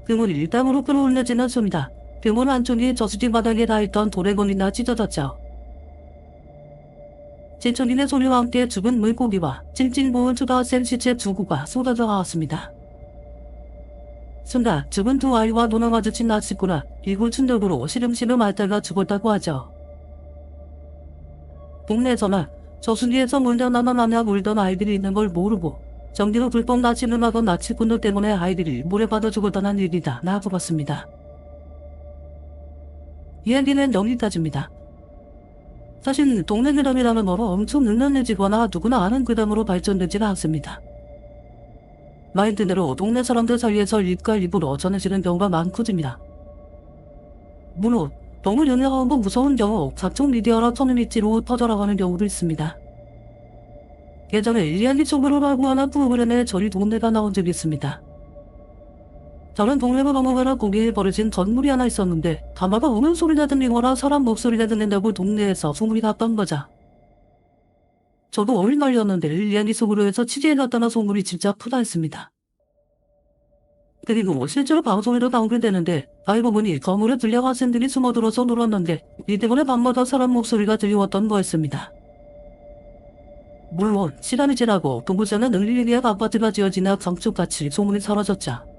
그물이 땅으로 끌어올려지는 순간 그물 한쪽이 저수지 바닥에 닿았던 돌에건이나 찢어졌죠. 제철인의 소리와 함께 죽은 물고기와 찔찔 부은 초등학생 시체 두 구가 쏟아져 나왔습니다. 순간 죽은 두 아이와 눈을 마주친 낚시꾼은 이굴 충격으로 시름시름 앓다가 죽었다고 하죠. 동네에서는 저수지에서 물려나나나며 울던 아이들이 있는 걸 모르고 정기로 불법 낚시를 하던 낚시꾼들 때문에 아이들이 물에 빠져 죽었다는 일이다 라고 봤습니다. 이야기는 여기까지입니다. 사실 동네 괴담이라는 거로 엄청 능력해지거나 누구나 아는 괴담으로 발전되지는 않습니다. 말 그대로 동네 사람들 사이에서 입과 입으로 전해지는 경우가 많거든요. 물론 너무 연약하고 무서운 경우 각종 미디어나 커뮤니티로 퍼져나가는 경우도 있습니다. 예전에 이야기 속으로라고 하는 프로그램에 저희 동네가 나온 적이 있습니다. 저는 동네로 넘어가라 거기에 버려진 건물이 하나 있었는데 가마가 우는 소리가 들리거나 사람 목소리가 들린다고 동네에서 소문이 났던 거죠. 저도 어린 날이었는데 이야기 속으로 해서 취재해갔다는 소문이 진짜 크다했습니다. 그리고 실제로 방송에도 나오게 되는데 알고 보니 건물에 들려 학생들이 숨어들어서 놀았는데 이 때문에 밤마다 사람 목소리가 들려왔던 거였습니다. 물론 시간이 지나고 동부서는 을리리아 아파트가 지어지나 감쪽같이 소문이 사라졌죠.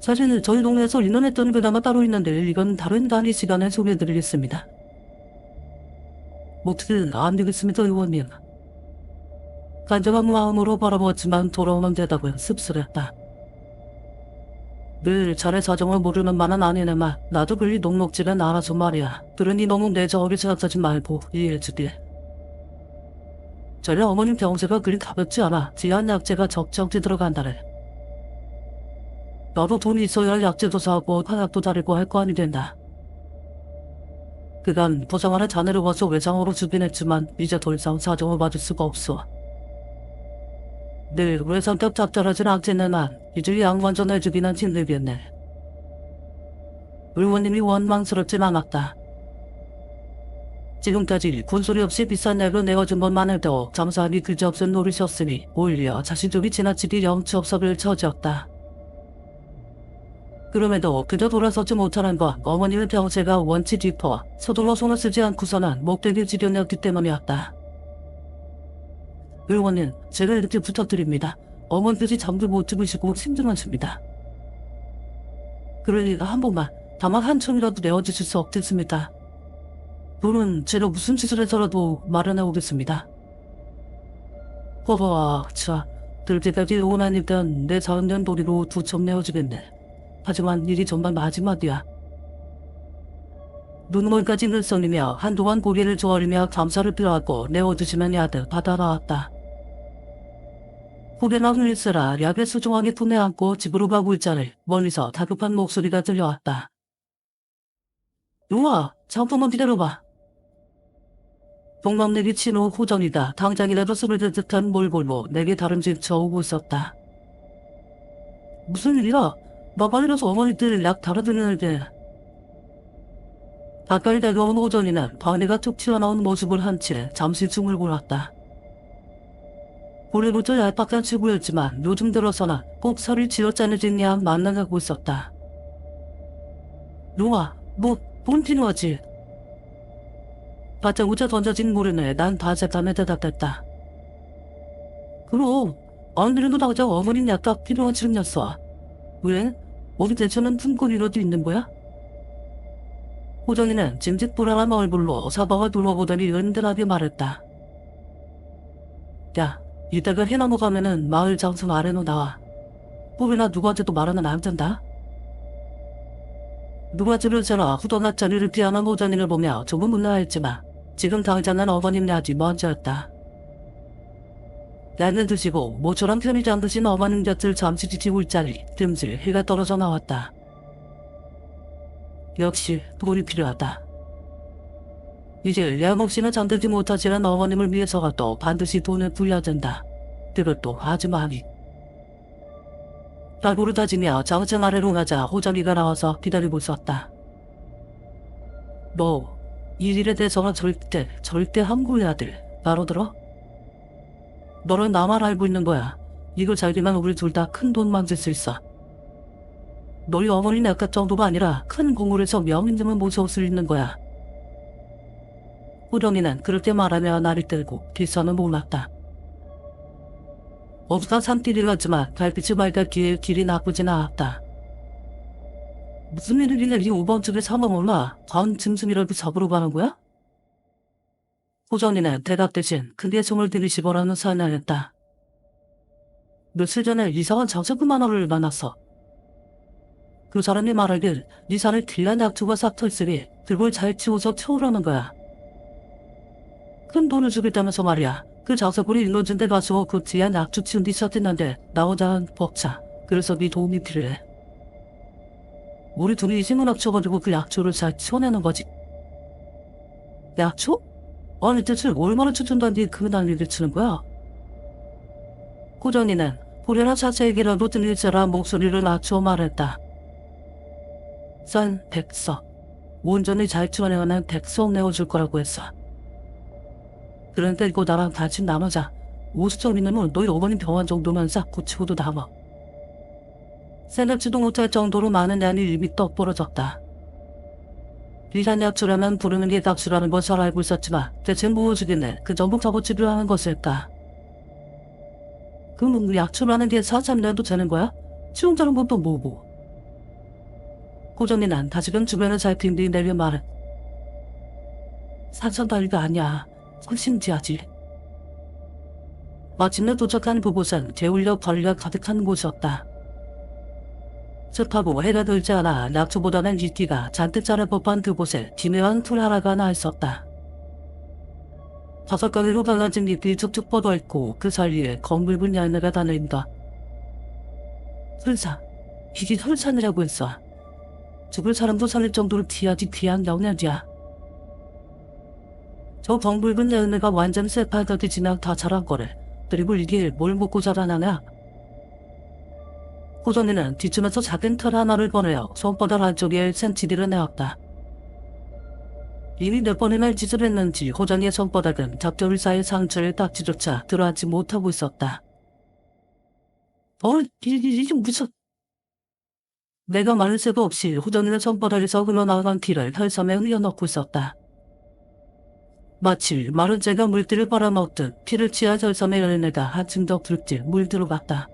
사실 저희 동네에서 인원했던 괴담이 따로 있는데 이건 다른 단위 시간에 소개해드리겠습니다. 목소리는 안 되겠습니다 의원님. 간절한 마음으로 바라보았지만 돌아오는 대답은 씁쓸했다. 늘 자네 사정을 모르는 만은 아니네만 나도 그리 녹록지는 않아서 말이야. 그러니 너무 내 저를 생각하지 말고 이해해주게. 전에 어머님 병세가 그리 가볍지 않아 지한 약재가 적정히 들어간다네. 나도 돈이 있어야 약재도 사고 화약도 다리고 할 거 아니 된다. 그간 부상하는 자네를 와서 외상으로 주긴 했지만 이제 더 이상 사정을 받을 수가 없어. 늘 외상값 작달하진 않겠네만 이제 양반전해주기는 힘들겠네. 의원님이 원망스럽진 않았다. 지금까지 군소리 없이 비싼 약을 내어준 것만 해도 잠사하니 그지없은 노릇이었으니 오히려 자신들이 지나치게 영치업섭을 처지었다. 그럼에도 그저 돌아서지 못하는 건 어머님의 병세가 원치 깊어 서둘러 손을 쓰지 않고서는 목되게 지려냈기 때문이었다. 의원님, 제가 이렇게 부탁드립니다. 어머니들이 잠도 못 주무시고 힘들어하십니다. 그러니까 한 번만 다만 한 층이라도 내어주실 수 없겠습니까? 돈은 제가 무슨 짓을 해서라도 마련해 오겠습니다. 허허, 자, 들 때까지 원하니까 내 4년 도리로 2첩 내어주겠네. 하지만 일이 정말 마지막이야. 눈물까지 늘썩이며 한동안 고개를 조아리며 감사를 표하고 내어주시면 야들 받아 나왔다. 고개나 흘리스라 약을 수중하게 품에 안고 집으로 가고 있자니 멀리서 다급한 목소리가 들려왔다. 우와, 잠깐만 기다려봐. 동갑내기 친호 호정이가 당장이라도 술을 들 듯한 몰골로 내게 다른 집 저오고 있었다. 무슨 일이야? 마발이라서 어머니들 약 달아드리는데. 가까이 다가온 호정이는 방해가 툭 튀어나온 모습을 한 채 잠시 숨을 골았다. 올해부터 얄팍한 친구였지만 요즘 들어서는 꼭 살이 쥐어짜내진 양 만나가고 있었다. 루아, 돈 필요하지? 바짝우짜 던져진 물에 난 다set함에 대답했다. 그럼 오늘도 당장 어머니 약값 필요한 지금이었어. 왜? 어디 대처는 품꾼이라도 있는 거야? 호정이는 짐짓 불안한 얼굴로 사방을 둘러보더니 은근하게 말했다. 야, 이따가 해나무 가면은 마을 장성 아래로 나와. 뽑이나 누구한테도 말하면 안 된다. 누구한테는 제가 후더나 자리를 피하는 호정이를 보며 조금 놀라했지만 지금 당장은 어머님 약이 먼저였다. 약을 드시고 모처럼 편의점 드신 어머님 곁을 잠시 지치고 있자니 틈새 해가 떨어져 나왔다. 역시 돈이 필요하다. 이제 양없이는 잠들지 못하지만 어머님을 위해서라도 반드시 돈을 불려야 된다. 그것도 아주 많이. 발부를 다지며 정층 아래로 가자 호정이가 나와서 기다리고 있었다. 너, 이 일에 대해서는 절대 함구해야 돼. 바로 들어? 너는 나만 알고 있는 거야. 이걸 잘 되면 우리 둘 다 큰 돈 만들 수 있어. 너희 어머니 내가 정도가 아니라 큰 공물에서 명인점을 모셔올 수 있는 거야. 호정이는 그렇게 말하며 나를 들고 길선을 몰랐다. 없다 산길이 같지만 달빛이 밝았기에 길이 나쁘진 않았다. 무슨 일이길래 이 5번집에 사면 몰라? 다음 짐승이라도 잡으러 가는 거야? 호정이는 대답 대신 크게 손을 들이쉬보라는 사연을 며칠 전에 이상한 장사꾼만화를 만났어. 그 사람이 말하길 네 산에 길란 약초가 싹터있으니 들고 잘 치워서 채우라는 거야. 큰 돈을 주겠다면서 말이야. 그 장사꾼이 일러준 데 가서 그 귀한 약초 치운 뒤 셔tin한데 나오자한 벅차. 그래서 네 도움이 필요해. 우리 둘이 힘을 합쳐가지고 그 약초를 잘 치워내는 거지. 약초? 아니 대체 얼마나 추천단지 그 난리를 치는 거야? 호정이는 호련한 자세에게라도 들릴자라 목소리를 낮추어 말했다. 싼 백석. 온전히 잘 치워내는 백석 내어줄 거라고 했어. 그런데 이거 나랑 같이 나누자. 50점이면 너희 어머님 병원 정도만 싹 고치고도 남아. 생각지도 못할 정도로 많은 양이 이미 떡 벌어졌다. 비싼 약초라면 부르는 게 닥수라는 걸 잘 알고 있었지만 대체 무엇이길래 그 전부 작업치료 하는 것일까? 그럼 약초라는 게 4-3년도 되는 거야? 치용자는 것도 뭐고? 호정이는 다시금 주변을 살핀 뒤 내려 말해. 4,000달러가 아니야. 훨씬 지하지. 마침내 도착한 그곳은 개울역 벌레가 가득한 곳이었다. 습하고 해가 들지 않아 약초보다는 이끼가 잔뜩 자랄 법한 그곳에 기묘한 풀 하나가 나 있었다. 5가지로 갈라진 잎이 쭉쭉 뻗어있고 그 사이에 검붉은 열매가 달려있다. 혈사. 이게 혈산이라고 했어. 죽을 사람도 살릴 정도로 귀하지 귀한 영양이야. 저 검붉은 열매가 완전 새빨갛게 지나 다 자란 거래. 그리고 이게 뭘 먹고 자라나냐? 호정이는 뒷줌에서 작은 털 하나를 꺼내어 손바닥 한쪽에 1cm를 내었다. 이미 몇 번이나 짓을 했는지 호정이의 손바닥은 잡조를 쌓일 상처에 딱지조차 들어앉지 못하고 있었다. 이게 무슨... 내가 말할 새도 없이 호정이의 손바닥에서 흘러나간 피를 혈섬에 흘려넣고 있었다. 마치 마른 쟤가 물들을 빨아먹듯 피를 치아 혈섬의 열매가 한층 더 붉게 물들어갔다.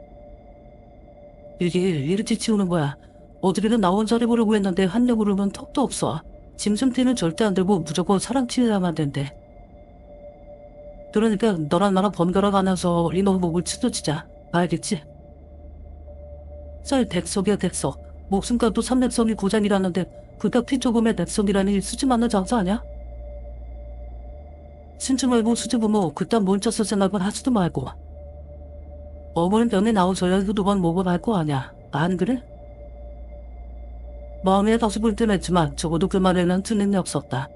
이게 이렇게 치우는 거야. 어떻게든 나 혼자 해보려고 했는데 한력으로는 턱도 없어. 짐승티는 절대 안 들고 무조건 사람 치려야만 된대. 그러니까 너랑 나랑 번갈아 가면서 이 놈목을 치도치자. 알겠지? 쌀 백석이야 백석. 목숨값도 300석이 고장이라는데 그깟 피 조금의 백석이라니 수지 않는 장사 아냐? 신주 말고 수지 부모 그딴 몬쳐서 생각은 하지도 말고. 어머니 병에 나오셔야 그 2번 먹어갈 거 아냐. 안 그래? 마음에 다시 불편했지만 적어도 그 말에는 틀림이 없었다.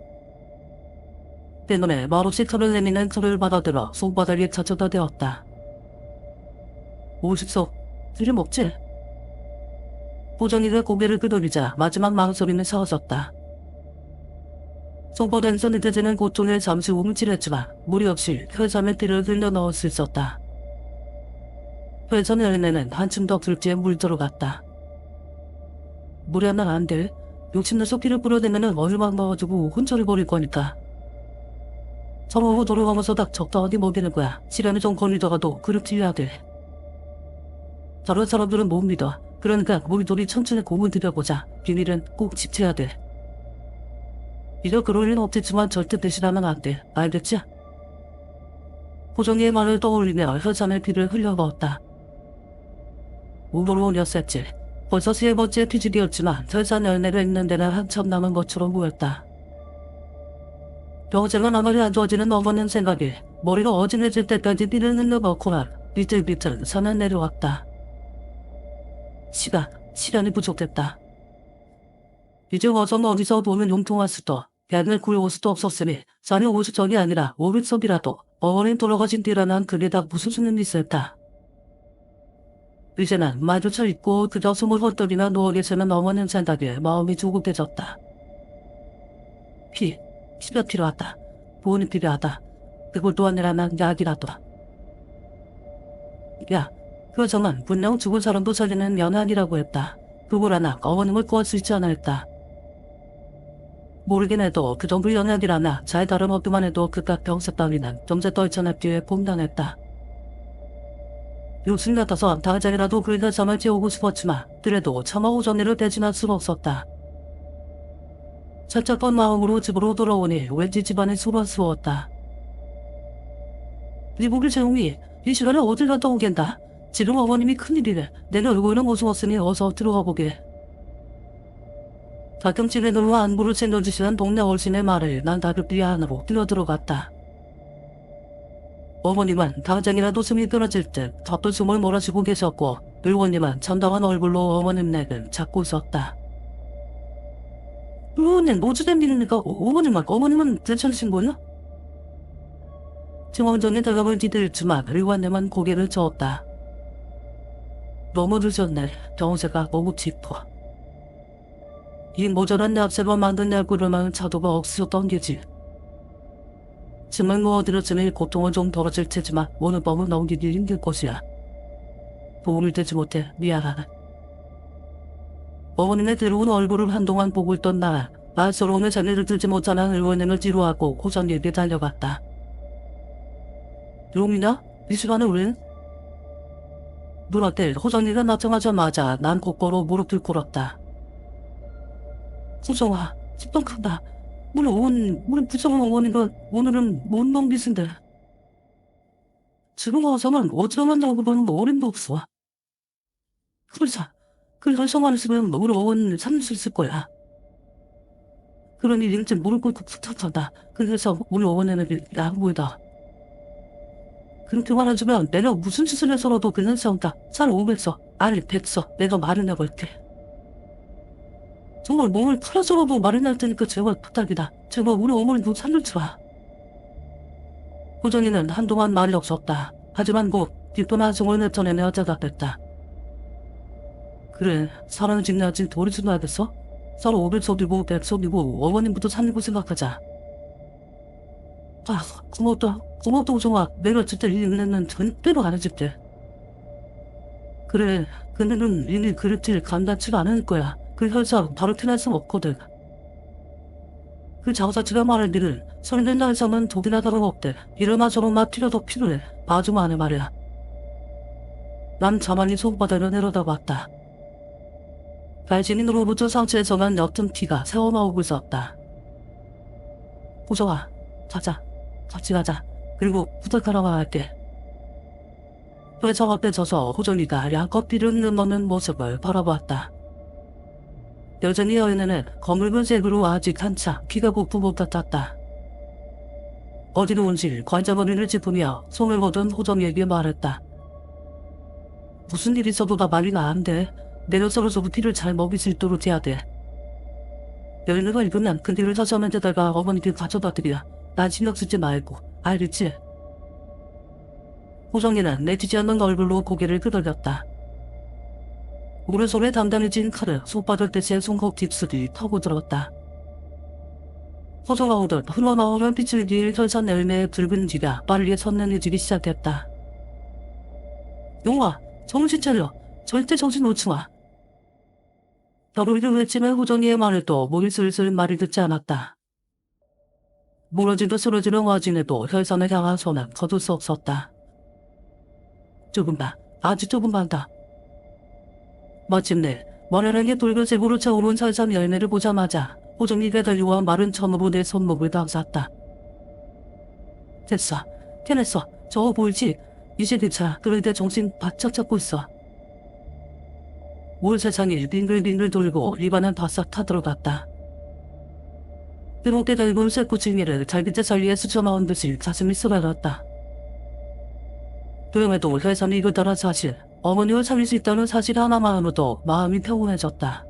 때문에 말없이 칼을 내미는 칼을 받아들어 손바닥에 차쳐다 대었다. 50석 들여먹지? 호정이가 고개를 끄덕이자 마지막 망설임을 사라졌다. 손바닥에서 느껴지는 고통에 잠시 움찔했지만 무리 없이 혈삼의 피를 흘려 넣을 수 있었다. 혈삼의 열매는 한층 더 붉게 물들어갔다. 물에 하면 안 돼. 욕심내서 피를 뿌려대면은 얼막 넣어주고 혼쭐을 버릴 거니까. 서로 돌아가면서 딱 적당히 먹이는 거야. 시간이 좀 걸리더라도 그렇게 해야 돼. 다른 사람들은 못 믿어. 그러니까 우리 둘이 천천히 공을 들여보자. 비밀은 꼭 지켜야 돼. 이거 그럴 일은 없겠지만 절대 대신하면 안 돼. 알겠지? 호정이의 말을 떠올리며 혈삼의 피를 흘려 넣었다. 우로로 녀석질. 벌써 3번째 피질이었지만 혈산 열매가 있는 데는 한참 남은 것처럼 보였다. 병제가 나날이 안 좋아지는 어머님 생각에 머리가 어진해질 때까지 피를 흘려 넣고나 비틀비틀 산을 내려왔다. 시간이 부족했다. 이제 와서 어디서 보면 용통할 수도 양을 구해올 수도 없었으니 자네 오수정이 아니라 오른손이라도 어머님 돌아가신 뒤라 난 그게다 무슨 수는 있었다. 이제는 마주쳐 있고 그저 숨을 헛돌이나 누워 계시는 어머님 생각에 마음이 조급해졌다. 피가 필요하다. 돈이 필요하다. 그것도 아니라 난 약이라도. 야, 그 정은 분명 죽은 사람도 살리는 연한이라고 했다. 그걸 하나 어머님을 구할 수 있지 않아 했다. 모르긴 해도 그 정도 연약이라나 잘 다름없기만 해도 그깟 병사 따위는 점제 떨쳐낼 뒤에 봄당했다. 요즘 같아서 당장이라도 그이가 잠을 재우고 싶었지만 그래도 차마 오전이를 대신할 수가 없었다. 착잡한 마음으로 집으로 돌아오니 왠지 집안이 소란스러웠다. 이보길 재웅이 이 시간에 어딜 갔다 오겠다. 지금 어머님이 큰일이래. 내가 얼굴은 무서웠으니 어서 들어가 보게. 가끔 집에 놀러 안부를 챙겨주시는 동네 어르신의 말을 난 다급히 안으로 뛰어들어갔다. 어머님은 당장이라도 숨이 끊어질 듯 덮은 숨을 몰아주고 계셨고 의원님은 참담한 얼굴로 어머님 넥을 잡고 있었다. 의원님 노주된 일이니까 어머님은 괜찮으신 거냐? 증원전에 대답을 뒤들지만 의원님은 고개를 저었다. 너무 늦었네. 병세가 너무 깊어. 이 모자란 납세가 만든 약구를만 차도가 없어졌던 게지. 정말 누워들었으니 고통은 좀 덜어질 테지만 오늘 밤은 넘기기 힘들 것이야. 도움을 되지 못해 미안하다. 어머님의 괴로운 얼굴을 한동안 보고 있던 나 말서로움에 자리를 들지 못하는 의원님을 뒤로하고 호전에게 달려갔다. 용이냐? 이 시간에 웬? 눈앞에 호전이가 나타나자마자 난 곧바로 무릎을 꿇었다. 호정아, 집도 큰다. 물론 부정한 어머니가 오늘은 못 넘기신데. 지금 와서는 어쩌면 나고는 어림도 없어. 그 혈성만 있으면 우리 어머니를 참을 수 있을 거야. 그러니 일찍 무릎 꿇고 부탁한다. 그래서 우리 어머니는 양보이다. 그렇게 말해주면 내가 무슨 짓을 해서라도 그냥 싸운다. 잘 오겠어. 됐어. 내가 말을 해볼게. 정말 몸을 풀어서라도 말을 할 테니까 제발 부탁이다. 제발 우리 어머니도 살려주라. 호정이는 한동안 말이 없었다. 하지만 곧 뒷돈 한송을 내쳐내는 여자가 됐다. 그래, 사람을 짓냐지 돌이 지나야겠어? 서로 500석이고 100석이고 어머님부터 살리고 생각하자. 고맙다 호정아. 내가 진짜 이 은혜는 절대로 안 해줄게. 그래, 그네는 이미 그릇질 간단치가 않을 거야. 그 혈상 바로 티날 수 없거든. 그 자우사치가 말할 일을 설된 날sam은 독이나 다름없대. 이러나 저러나 필요도 필요해. 봐주마 하네 말이야. 난 가만히 손바닥을 내려다봤다. 발진인으로부터 상체에서만 옅은 피가 새어나오고 있었다. 호정아, 가자. 같이 가자. 그리고 부탁하라고 할게. 회장 앞에 서서 호정이가 양커피를 넣는 모습을 바라보았다. 여전히 여인은 거물근색으로 아직 한참 피가 고프 못 같았다. 어디로 온지 관자머리를 짚으며 손을 거둔 호정에게 말했다. 무슨 일이 있어도 나 말이 안 돼. 내려서로서 피를 잘 먹일 수 있도록 해야 돼. 여인은 읽으면 그 일을 사서면 데다가 어머니께 가져다 드려. 난 신경 쓰지 말고. 알겠지? 호정이는 내치지 않는 얼굴로 고개를 끄덕였다. 오른손에 단단해진 칼을 손바닥 대신 손목 딥슬이 타고 들었다. 호정아 오듯 흘러나오는 빛을 뒤에 혈산 열매의 붉은 지가 빨리 선명해지기 시작했다. 용아, 정신 차려. 절대 정신 놓지 마. 겨울을 외치며 호정이의 말을 또 목이 슬슬 말이 듣지 않았다. 무너지도 쓰러지는 와중에도 혈산을 향한 손은 거둘 수 없었다. 조금만, 아주 조금만 더. 마침내 머리랑이 붉은색으로 차오른 혈산 열매를 보자마자 호정이가 달려와 마른 천으로 내 손목을 감쌌다. 됐어. 해냈어. 저거 보이지? 이제 괜찮아. 그런데 정신 바짝 잡고 있어. 온 세상이 빙글빙글 돌고 입안은 바싹 타들어갔다. 뜨겁게 달군 쇠꼬챙이를 잘기째 살리에 스쳐나온 듯이 가슴이 쏟아졌다. 도영에도 혈산이 이거다란 사실, 어머니를 살릴 수 있다는 사실 하나만으로도 마음이 평온해졌다.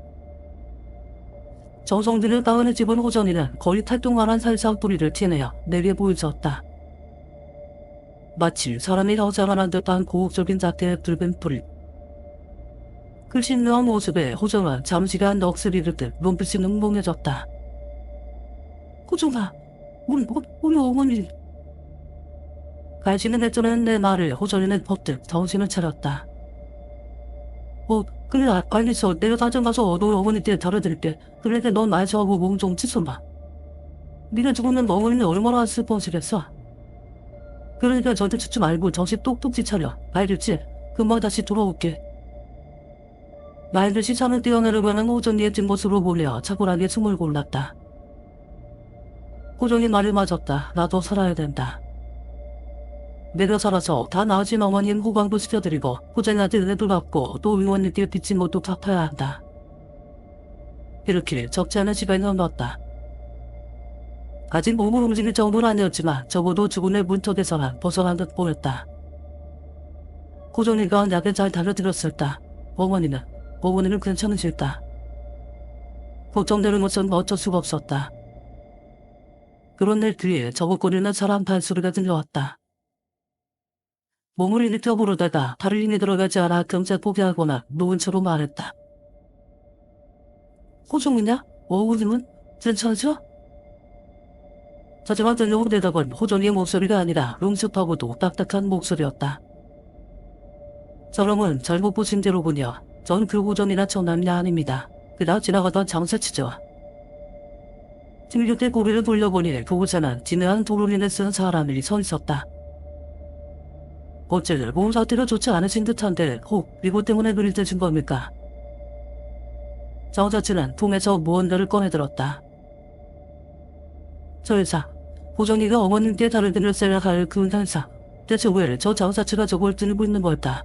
정성들을 가은에 집은 호전이는 거의 탈동하란 살상 뿌리를 티내어 내게 보여주었다. 마치 사람이 허자만한 듯한 고혹적인 자태의 붉은 뿌리. 그 신묘한 모습에 호정은 잠시간 넋을 잃듯 눈빛이 능봉해졌다. 호정아, 우리 어머니. 갈시는 내쫓는 내 말을 호정이는 퍼뜩 정신을 차렸다. 그래, 알겠어. 내가 가져가서 너 어머니께 다뤄드릴게. 그런데 넌 말처하고 몸 좀 씻어봐. 네가 죽으면 어머니는 얼마나 슬퍼하시겠어. 그러니까 저한테 죽지 말고 정신 똑똑히 차려. 알겠지? 금방 다시 돌아올게. 말듯이 산을 뛰어내려가는 호정이의 뒷모습으로 보며 차분하게 숨을 골랐다. 호정이 말을 맞았다. 나도 살아야 된다. 내가 살아서 다 나아진 어머님 호강도 시켜드리고 호정이한테 은혜도 갚고 또 의원님께 빚진 것도 갚아야 한다. 이렇게 적지 않은 시간이 흘렀다. 아직 몸을 움직일 정도는 아니었지만 적어도 죽음의 문턱에서는 벗어난 듯 보였다. 호정이가 약을 잘 다뤄드렸을까. 어머니는 괜찮으실까. 걱정되는 것은 어쩔 수가 없었다. 그런 날 뒤에 저벅거리는 사람 발소리가 들려왔다. 몸을 일으켜 부르다가 다른 힘이 들어가지 않아 경찰 포기하거나 누운 채로 말했다. 호정이냐? 어머님은 괜찮으셔? 하지만 들려온 대답은 호정이의 목소리가 아니라 음습하고도 딱딱한 목소리였다. 사람은 잘못 보신 대로 보냐. 전 그 호정이나 처남이 아닙니다. 그다 지나가던 장사치죠. 진격대 고개를 돌려보니 그 호자는 진해한 도로린을 쓴 사람이 서 있었다. 어째 몸 상태가 좋지 않으신 듯한데 혹 이것 때문에 그릴 때준 겁니까? 장사치는 통에서 무언가를 꺼내들었다. 저 여사, 호정이가 어머님께 다른 데를 써야 할 그 현사. 대체 왜 저 장사치가 저걸 들고 있는 걸까?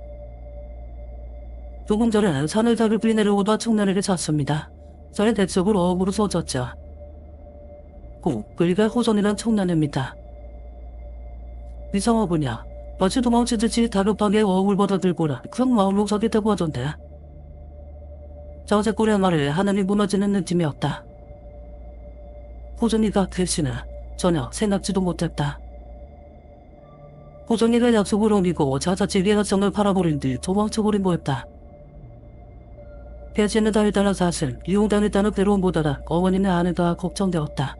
조금 전에 산을 다르게 내려오다 청년에게 잤습니다. 저의 대쪽으로 어부로 쏘졌죠. 그이가 호정이란 청년입니다. 이상하구냐. 마치 도망치듯이 다급하게 어울 받아들고라 그런 마음으로 서겠다고 하던데. 장사꾼의 말에 하늘이 무너지는 느낌이었다. 호정이가 대신에 전혀 생각지도 못했다. 호정이가 약속을 어기고 자자치 리허성을 팔아버린 뒤 도망쳐버린 거였다. 배신을 당했다는 사실, 이용당했다는 괴로움보다는 어머니의 아내가 걱정되었다.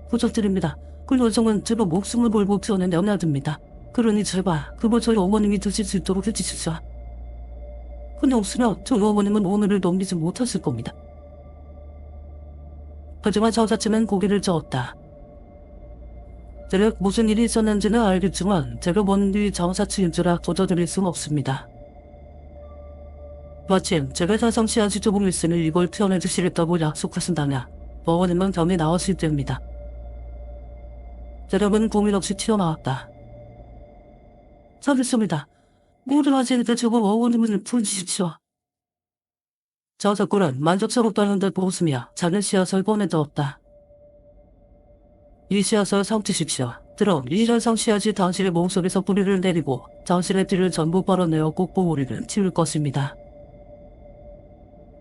부탁드립니다. 그 여성은 제가 목숨을 걸고 키워낸 연아듭니다. 그러니 제발 그걸 저희 어머님이 드실 수 있도록 해주십시오. 근데 없으면 저희 어머님은 오늘을 넘기지 못하실 겁니다. 하지만 저자치는 고개를 저었다. 대략 무슨 일이 있었는지는 알겠지만 제가 먼 뒤 장사치인 줄아 도저드릴 수는 없습니다. 마침 제가 사상시한시 조금 있으니 이걸 표현해 주시겠다고 약속하신다면 어머님은 겸이 나오실 때입니다. 대략은 고민 없이 튀어나왔다. 잘했습니다. 모든 하시니까 저거 어머님을 풀어주십시오. 저작꾼은 만족스럽다는 듯 웃으며 작은 씨앗을 꺼내들었다. 이 씨앗을 삼키십시오. 그럼 이 현상 씨앗이 당신의 몸속에서 뿌리를 내리고 당신의 피를 전부 빨아내어 꼭보우리를 치울 것입니다.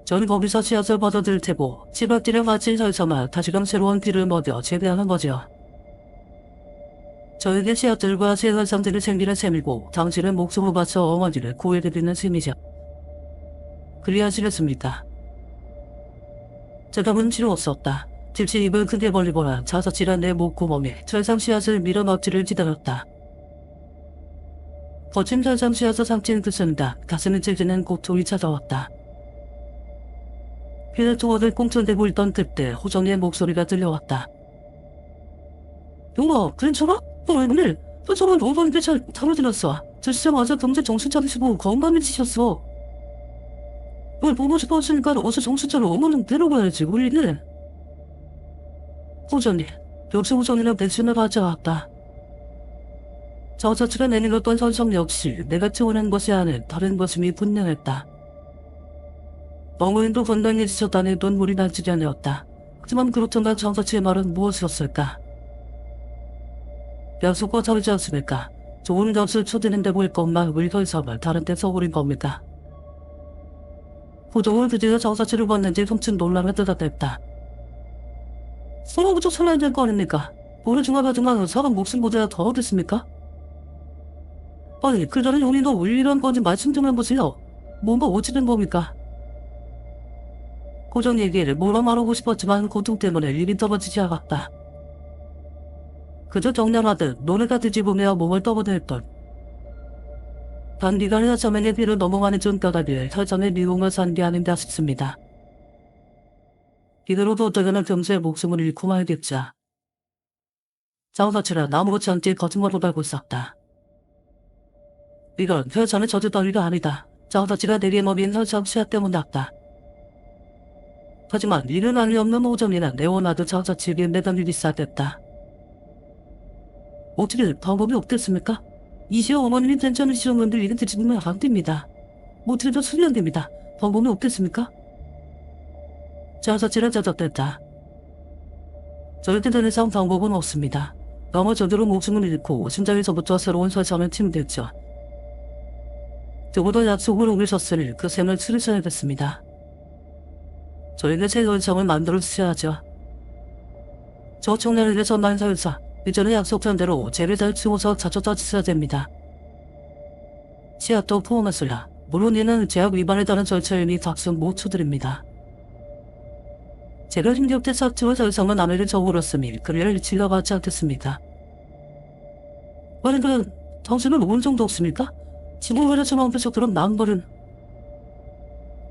저는 거기서 씨앗을 받아들 테고 씨앗들에 마친 설사만 다시금 새로운 피를 먹여 재배하는 거지요. 저에게 씨앗들과 새 현상들이 생기는 셈이고 당신의 목숨을 바쳐 어머니를 구해드리는 셈이죠. 그리하시겠습니까? 제가 문치로 없었다. 집시 입을 크게 벌리거나 자사치란 내 목구멍에 철상 씨앗을 밀어넣기를 기다렸다. 거친 철상 씨앗을 삼킨 그 순간 가슴을 찔리는 고통이 찾아왔다. 피를 투어를 꽁쳐대고 있던 그때 호정이의 목소리가 들려왔다. 용아, 괜찮아? 오늘 저번 어머니께 잘 다뤄드렸어. 드시자마자 경제 정신 차리시고 건강해지셨어. 널 보고 싶었으니까 어서 정신 차려 어머님 데려가야지 우리는. 호정이, 역시 호정이는 배신을 하지 않았다. 저 자체가 내밀었던 선성 역시 내가 채워낸 것이 아닌 다른 것임이 분명했다. 어머님도 건강해지셨다니 눈물이 날 지경이었다. 하지만 그렇던가 정사치의 말은 무엇이었을까? 약속과 다르지 않습니까? 좋은 것을 초대는데 볼 것만 의거에서만 다른 데서 오린 겁니까? 고정을 드디어 저사치를 봤는지 훔친 논란을 뜯어냈다. 서로 부족 설날될 거 아닙니까? 우리 중화가중화 사람 목숨보다 더 어딨습니까? 아니 그 전에 우리도 왜 이런 건지 말씀 좀 해보세요. 뭔가 오지는 겁니까? 고정 얘기를 뭐라 말하고 싶었지만 고통 때문에 입이 떨어지지 않았다. 그저 정렬하듯 노래가 뒤집으며 몸을 떠보냈던 단기간에 저면의 비를 넘어가는 전가다비에 혈전의 미움을 산비하는다 싶습니다. 이대로도 어쩌면 금세 목숨을 잃고 말겠자. 장사치라 아무렇지 않게 거짓말을 달고 있었다. 이건 혈전의 저주 따위가 아니다. 장사치가 내리에 머민 혈전 시야 때문 났다. 하지만 이는 알리 없는 오점이나 네오나드 장사치에게 매달리기 시작했다. 어떻게 방법이 없겠습니까? 이시어 어머님이 괜찮은 시험분들 이런 뒤집으면 안 됩니다. 못해도 수련됩니다. 방법이 없겠습니까? 장사치를 젖었댔다. 절대 더 이상 방법은 없습니다. 너무 저대로 목숨을 잃고 심장에서부터 새로운 설정을 침됐죠. 두고도 약속을 오르셨으니 그 셈을 치르셔야겠습니다. 저에게 새 열정을 만들어 주셔야죠. 저 청년에게 전만 설사 이전에 약속한 대로 죄를 잘 치워서 자초자 주셔야 됩니다. 치아도 포함했으라 물론 이는 제약 위반에 따른 절차이니 각성 못 쳐드립니다. 제가 힘겹게 삭제와 절성은 아내를 저울었으니 그를 지나가지 않겠습니다. 그러니까 당신은 어느 정도 없습니까? 지구회를 처음부터 그런 낭벌은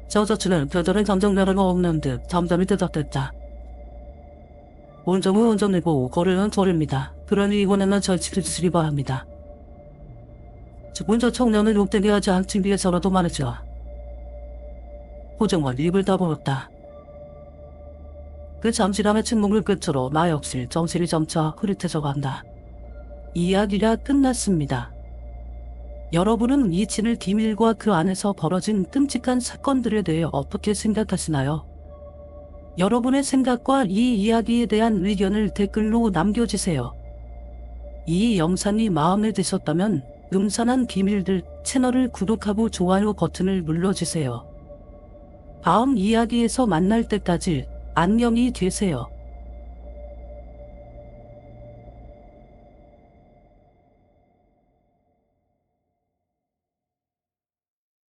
저자치는 별다른 감정 변화가 없는 듯 잠잠히 대답했다. 온정은 온정이고 거리는 거리입니다. 그러니 이번에는 절 지켜주시기 바랍니다. 죽은 저 청년을 욕되게 하지 않기 위해서라도 말이죠. 호정은 입을 다물었다. 그 잠시람의 침묵을 끝으로 나 역시 정신이 점차 흐릿해져 간다. 이야기가 끝났습니다. 여러분은 이 진을 비밀과 그 안에서 벌어진 끔찍한 사건들에 대해 어떻게 생각하시나요? 여러분의 생각과 이 이야기에 대한 의견을 댓글로 남겨주세요. 이 영상이 마음에 드셨다면 음산한 비밀들 채널을 구독하고 좋아요 버튼을 눌러주세요. 다음 이야기에서 만날 때까지 안녕히 계세요.